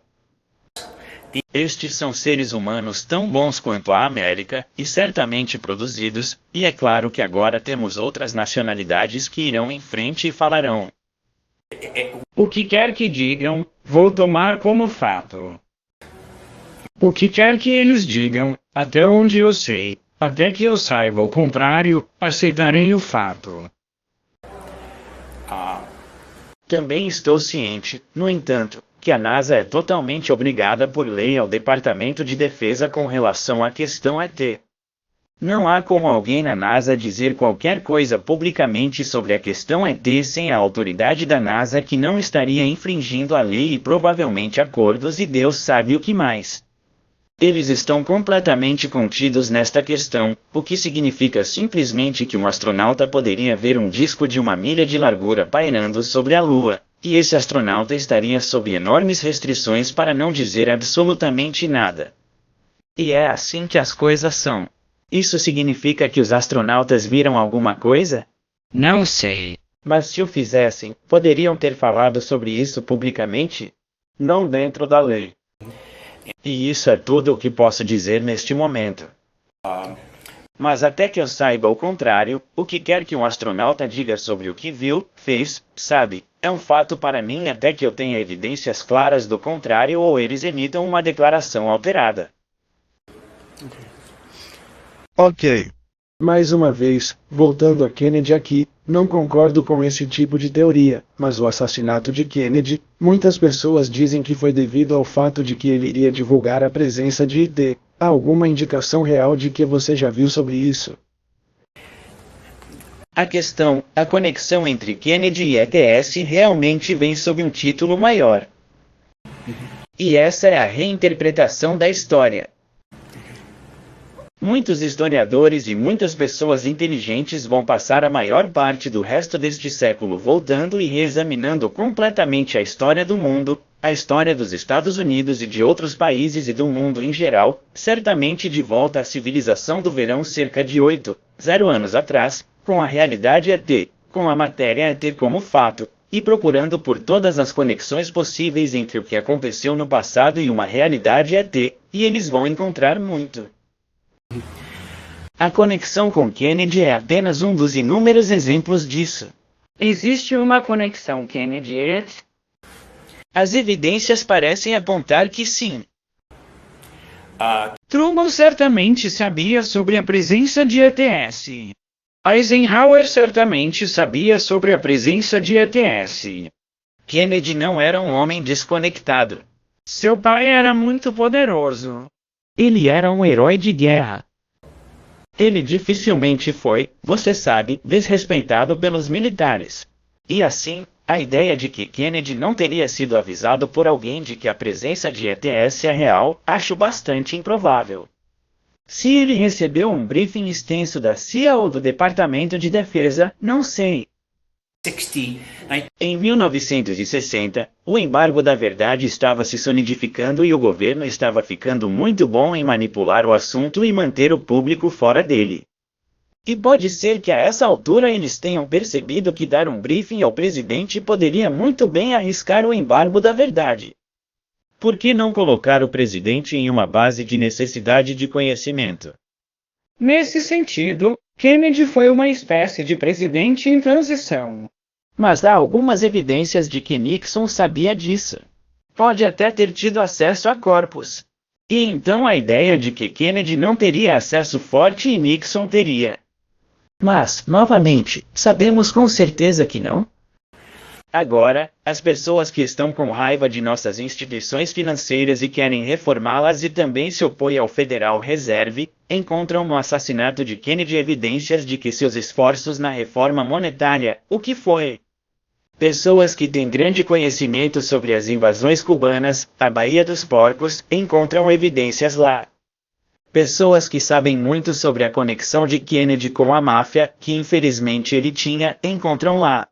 Estes são seres humanos tão bons quanto a América, e certamente produzidos, e é claro que agora temos outras nacionalidades que irão em frente e falarão. O que quer que digam, vou tomar como fato. O que quer que eles digam, até onde eu sei, até que eu saiba o contrário, aceitarei o fato. Também estou ciente, no entanto, que a NASA é totalmente obrigada por lei ao Departamento de Defesa com relação à questão ET. Não há como alguém na NASA dizer qualquer coisa publicamente sobre a questão ET sem a autoridade da NASA que não estaria infringindo a lei e provavelmente acordos e Deus sabe o que mais. Eles estão completamente contidos nesta questão, o que significa simplesmente que um astronauta poderia ver um disco de 1 milha de largura pairando sobre a Lua, e esse astronauta estaria sob enormes restrições para não dizer absolutamente nada. E é assim que as coisas são. Isso significa que os astronautas viram alguma coisa? Não sei. Mas se o fizessem, poderiam ter falado sobre isso publicamente? Não dentro da lei. E isso é tudo o que posso dizer neste momento. Mas até que eu saiba o contrário, o que quer que um astronauta diga sobre o que viu, fez, sabe, é um fato para mim até que eu tenha evidências claras do contrário ou eles emitam uma declaração alterada. Ok. Mais uma vez, voltando a Kennedy aqui, não concordo com esse tipo de teoria, mas o assassinato de Kennedy, muitas pessoas dizem que foi devido ao fato de que ele iria divulgar a presença de ET. Há alguma indicação real de que você já viu sobre isso? A conexão entre Kennedy e ETS realmente vem sob um título maior. E essa é a reinterpretação da história. Muitos historiadores e muitas pessoas inteligentes vão passar a maior parte do resto deste século voltando e reexaminando completamente a história do mundo, a história dos Estados Unidos e de outros países e do mundo em geral, certamente de volta à civilização do verão cerca de 0 anos atrás, com a realidade ET, com a matéria ET como fato, e procurando por todas as conexões possíveis entre o que aconteceu no passado e uma realidade ET, e eles vão encontrar muito. A conexão com Kennedy é apenas um dos inúmeros exemplos disso. Existe uma conexão Kennedy-ET? As evidências parecem apontar que sim. Truman certamente sabia sobre a presença de ETS. Eisenhower certamente sabia sobre a presença de ETS. Kennedy não era um homem desconectado. Seu pai era muito poderoso. Ele era um herói de guerra. Ele dificilmente foi, você sabe, desrespeitado pelos militares. E assim, a ideia de que Kennedy não teria sido avisado por alguém de que a presença de ETS é real, acho bastante improvável. Se ele recebeu um briefing extenso da CIA ou do Departamento de Defesa, não sei. Em 1960, o embargo da verdade estava se solidificando e o governo estava ficando muito bom em manipular o assunto e manter o público fora dele. E pode ser que a essa altura eles tenham percebido que dar um briefing ao presidente poderia muito bem arriscar o embargo da verdade. Por que não colocar o presidente em uma base de necessidade de conhecimento? Nesse sentido, Kennedy foi uma espécie de presidente em transição. Mas há algumas evidências de que Nixon sabia disso. Pode até ter tido acesso a corpos. E então a ideia de que Kennedy não teria acesso forte e Nixon teria. Mas, novamente, sabemos com certeza que não? Agora, as pessoas que estão com raiva de nossas instituições financeiras e querem reformá-las e também se opõem ao Federal Reserve, encontram no assassinato de Kennedy evidências de que seus esforços na reforma monetária, o que foi? Pessoas que têm grande conhecimento sobre as invasões cubanas, a Baía dos Porcos, encontram evidências lá. Pessoas que sabem muito sobre a conexão de Kennedy com a máfia, que infelizmente ele tinha, encontram lá.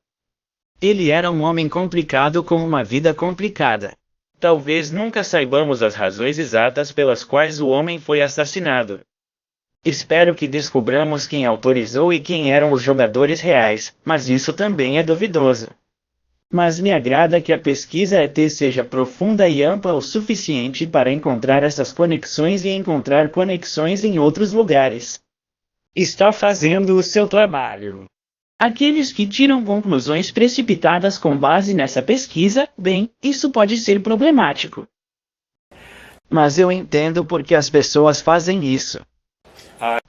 Ele era um homem complicado com uma vida complicada. Talvez nunca saibamos as razões exatas pelas quais o homem foi assassinado. Espero que descobramos quem autorizou e quem eram os jogadores reais, mas isso também é duvidoso. Mas me agrada que a pesquisa ET seja profunda e ampla o suficiente para encontrar essas conexões e encontrar conexões em outros lugares. Está fazendo o seu trabalho. Aqueles que tiram conclusões precipitadas com base nessa pesquisa, bem, isso pode ser problemático. Mas eu entendo por que as pessoas fazem isso.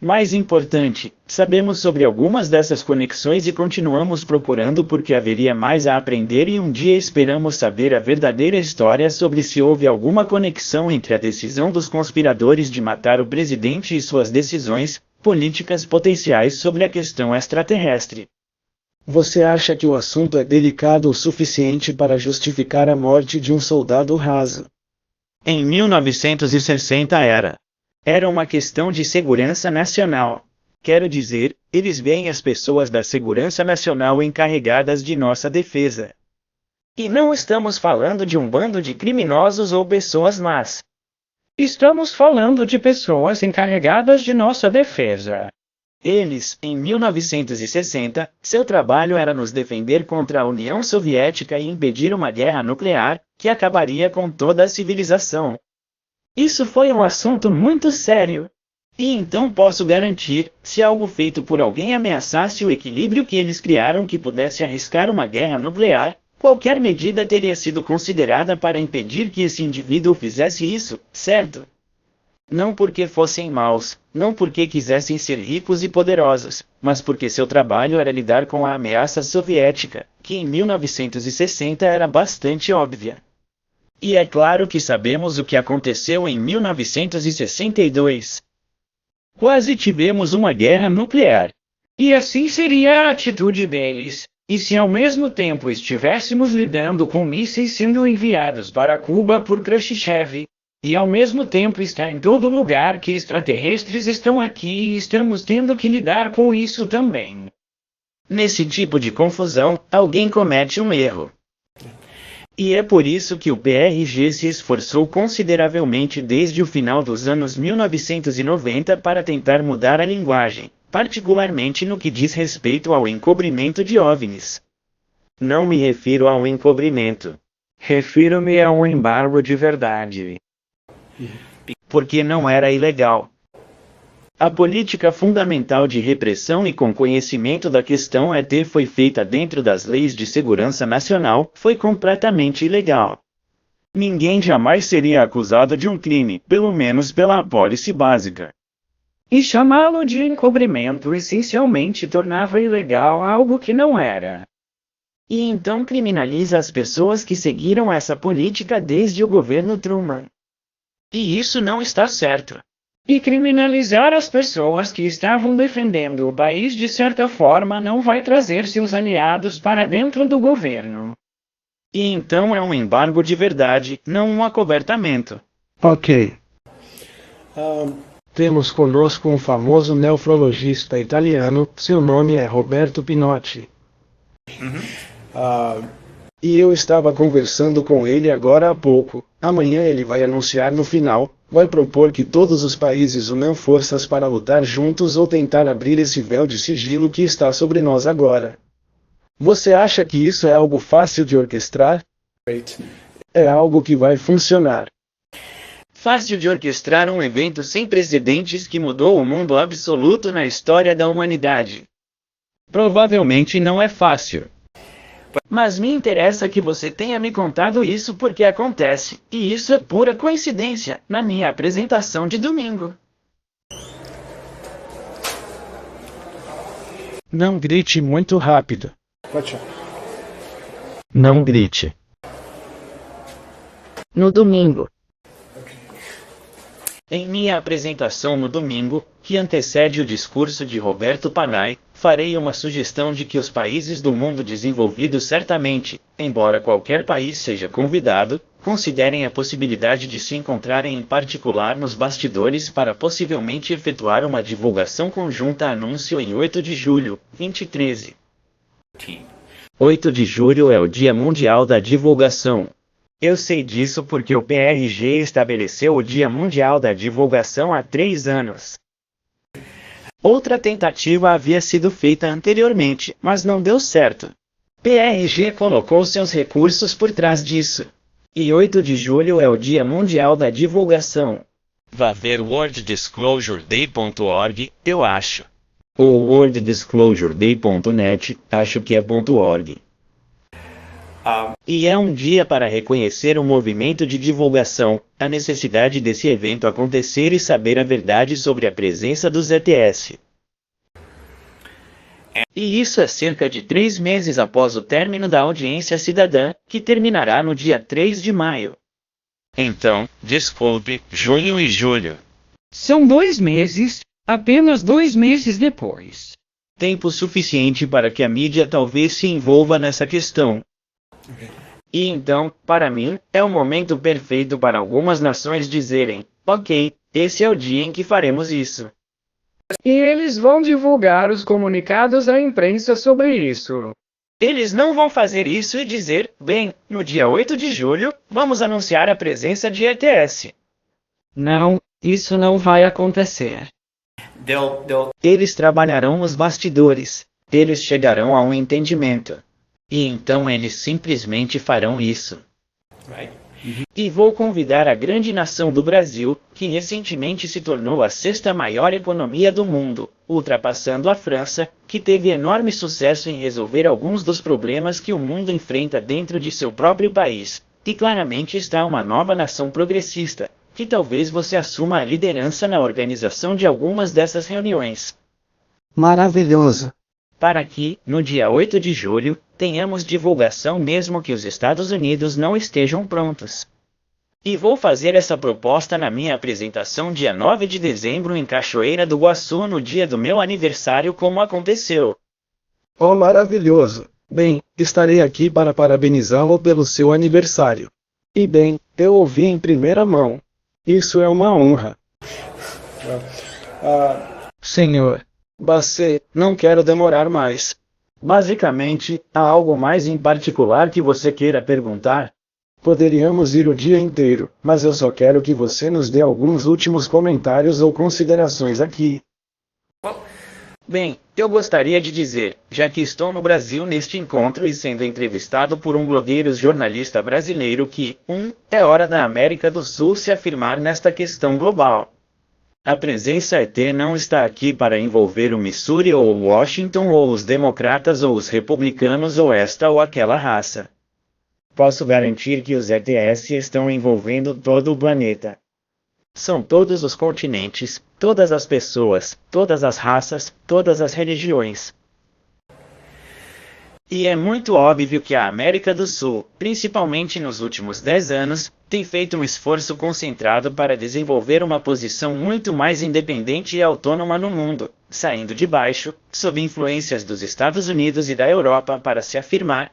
Mais importante, sabemos sobre algumas dessas conexões e continuamos procurando porque haveria mais a aprender e um dia esperamos saber a verdadeira história sobre se houve alguma conexão entre a decisão dos conspiradores de matar o presidente e suas decisões políticas potenciais sobre a questão extraterrestre. Você acha que o assunto é delicado o suficiente para justificar a morte de um soldado raso? Em 1960 era uma questão de segurança nacional. Quero dizer, eles veem as pessoas da segurança nacional encarregadas de nossa defesa. E não estamos falando de um bando de criminosos ou pessoas más. Estamos falando de pessoas encarregadas de nossa defesa. Eles, em 1960, seu trabalho era nos defender contra a União Soviética e impedir uma guerra nuclear, que acabaria com toda a civilização. Isso foi um assunto muito sério. E então posso garantir, se algo feito por alguém ameaçasse o equilíbrio que eles criaram que pudesse arriscar uma guerra nuclear, qualquer medida teria sido considerada para impedir que esse indivíduo fizesse isso, certo? Não porque fossem maus, não porque quisessem ser ricos e poderosos, mas porque seu trabalho era lidar com a ameaça soviética, que em 1960 era bastante óbvia. E é claro que sabemos o que aconteceu em 1962. Quase tivemos uma guerra nuclear. E assim seria a atitude deles. E se ao mesmo tempo estivéssemos lidando com mísseis sendo enviados para Cuba por Khrushchev, e ao mesmo tempo está em todo lugar que extraterrestres estão aqui e estamos tendo que lidar com isso também. Nesse tipo de confusão, alguém comete um erro. E é por isso que o PRG se esforçou consideravelmente desde o final dos anos 1990 para tentar mudar a linguagem, particularmente no que diz respeito ao encobrimento de OVNIs. Não me refiro ao encobrimento. Refiro-me a um embargo de verdade. Porque não era ilegal. A política fundamental de repressão e com conhecimento da questão ET foi feita dentro das leis de segurança nacional, foi completamente ilegal. Ninguém jamais seria acusado de um crime, pelo menos pela apólice básica. E chamá-lo de encobrimento essencialmente tornava ilegal algo que não era. E então criminaliza as pessoas que seguiram essa política desde o governo Truman. E isso não está certo. E criminalizar as pessoas que estavam defendendo o país de certa forma não vai trazer seus aliados para dentro do governo. E então é um embargo de verdade, não um acobertamento. Ok. Temos conosco um famoso nefrologista italiano, seu nome é Roberto Pinotti. E eu estava conversando com ele agora há pouco. Amanhã ele vai anunciar no final, vai propor que todos os países unam forças para lutar juntos ou tentar abrir esse véu de sigilo que está sobre nós agora. Você acha que isso é algo fácil de orquestrar? É algo que vai funcionar. Fácil de orquestrar um evento sem precedentes que mudou o mundo absoluto na história da humanidade. Provavelmente não é fácil. Mas me interessa que você tenha me contado isso porque acontece, e isso é pura coincidência, na minha apresentação de domingo. Não grite muito rápido. Não grite. No domingo. Em minha apresentação no domingo, que antecede o discurso de Roberto Panay, farei uma sugestão de que os países do mundo desenvolvido certamente, embora qualquer país seja convidado, considerem a possibilidade de se encontrarem em particular nos bastidores para possivelmente efetuar uma divulgação conjunta anúncio em 8 de julho, 2013. 8 de julho é o Dia Mundial da Divulgação. Eu sei disso porque o PRG estabeleceu o Dia Mundial da Divulgação há 3 anos. Outra tentativa havia sido feita anteriormente, mas não deu certo. PRG colocou seus recursos por trás disso. E 8 de julho é o Dia Mundial da Divulgação. Vá ver worlddisclosureday.org, eu acho. Ou worlddisclosureday.net, acho que é .org. E é um dia para reconhecer o movimento de divulgação, a necessidade desse evento acontecer e saber a verdade sobre a presença dos ETS. E isso é cerca de 3 meses após o término da audiência cidadã, que terminará no dia 3 de maio. Então, desculpe, junho e julho. São 2 meses, apenas 2 meses depois. Tempo suficiente para que a mídia talvez se envolva nessa questão. E então, para mim, é o momento perfeito para algumas nações dizerem: ok, esse é o dia em que faremos isso. E eles vão divulgar os comunicados à imprensa sobre isso. Eles não vão fazer isso e dizer: bem, no dia 8 de julho, vamos anunciar a presença de ETS. Não, isso não vai acontecer. Eles trabalharão nos bastidores. Eles chegarão a um entendimento. E então eles simplesmente farão isso. E vou convidar a grande nação do Brasil, que recentemente se tornou a 6ª maior economia do mundo, ultrapassando a França, que teve enorme sucesso em resolver alguns dos problemas que o mundo enfrenta dentro de seu próprio país. E claramente está uma nova nação progressista, que talvez você assuma a liderança na organização de algumas dessas reuniões. Maravilhoso. Para que, no dia 8 de julho, tenhamos divulgação mesmo que os Estados Unidos não estejam prontos. E vou fazer essa proposta na minha apresentação dia 9 de dezembro em Cachoeira do Iguaçu no dia do meu aniversário como aconteceu. Oh, maravilhoso. Bem, estarei aqui para parabenizá-lo pelo seu aniversário. E bem, eu ouvi em primeira mão. Isso é uma honra. Senhor Basset, não quero demorar mais. Basicamente, há algo mais em particular que você queira perguntar? Poderíamos ir o dia inteiro, mas eu só quero que você nos dê alguns últimos comentários ou considerações aqui. Bem, eu gostaria de dizer, já que estou no Brasil neste encontro e sendo entrevistado por um blogueiro jornalista brasileiro que, é hora da América do Sul se afirmar nesta questão global. A presença ET não está aqui para envolver o Missouri ou o Washington ou os democratas ou os republicanos ou esta ou aquela raça. Posso garantir que os ETS estão envolvendo todo o planeta. São todos os continentes, todas as pessoas, todas as raças, todas as religiões. E é muito óbvio que a América do Sul, principalmente nos últimos 10 anos, tem feito um esforço concentrado para desenvolver uma posição muito mais independente e autônoma no mundo, saindo de baixo, sob influências dos Estados Unidos e da Europa para se afirmar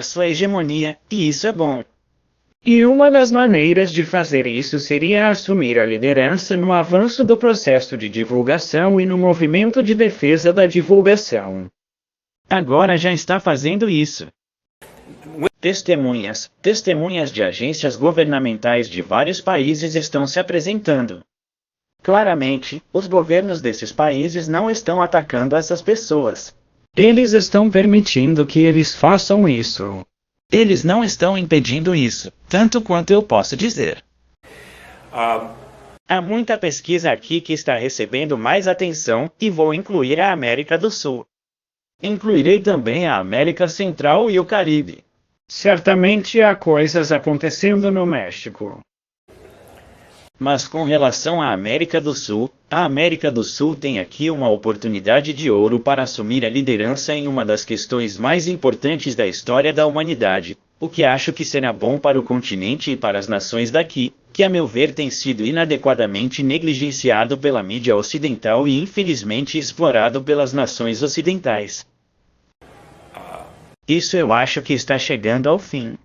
sua hegemonia, e isso é bom. E uma das maneiras de fazer isso seria assumir a liderança no avanço do processo de divulgação e no movimento de defesa da divulgação. Agora já está fazendo isso. Testemunhas de agências governamentais de vários países estão se apresentando. Claramente, os governos desses países não estão atacando essas pessoas. Eles estão permitindo que eles façam isso. Eles não estão impedindo isso, tanto quanto eu posso dizer. Há muita pesquisa aqui que está recebendo mais atenção, e vou incluir a América do Sul. Incluirei também a América Central e o Caribe. Certamente há coisas acontecendo no México. Mas com relação à América do Sul, a América do Sul tem aqui uma oportunidade de ouro para assumir a liderança em uma das questões mais importantes da história da humanidade, o que acho que será bom para o continente e para as nações daqui, que a meu ver tem sido inadequadamente negligenciado pela mídia ocidental e infelizmente explorado pelas nações ocidentais. Isso eu acho que está chegando ao fim.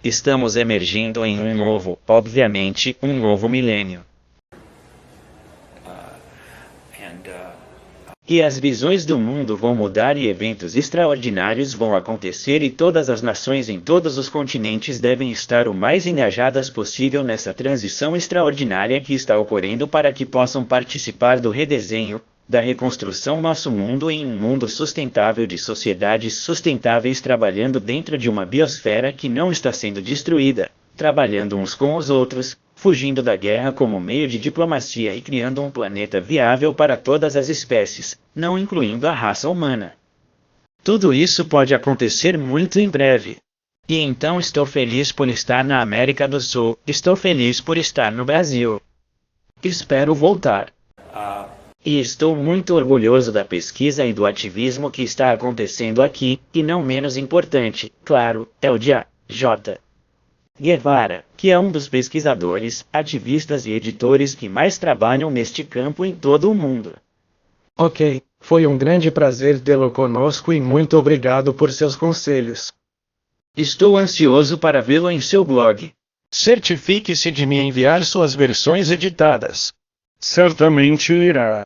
Estamos emergindo em um novo, obviamente, um novo milênio. E as visões do mundo vão mudar e eventos extraordinários vão acontecer e todas as nações em todos os continentes devem estar o mais engajadas possível nessa transição extraordinária que está ocorrendo para que possam participar do redesenho, da reconstrução nosso mundo em um mundo sustentável de sociedades sustentáveis trabalhando dentro de uma biosfera que não está sendo destruída, trabalhando uns com os outros, fugindo da guerra como meio de diplomacia e criando um planeta viável para todas as espécies, não incluindo a raça humana. Tudo isso pode acontecer muito em breve. E então estou feliz por estar na América do Sul, estou feliz por estar no Brasil. Espero voltar. E estou muito orgulhoso da pesquisa e do ativismo que está acontecendo aqui, e não menos importante, claro, é o de J. Guevara, que é um dos pesquisadores, ativistas e editores que mais trabalham neste campo em todo o mundo. Ok, foi um grande prazer tê-lo conosco e muito obrigado por seus conselhos. Estou ansioso para vê-lo em seu blog. Certifique-se de me enviar suas versões editadas. Certamente irá.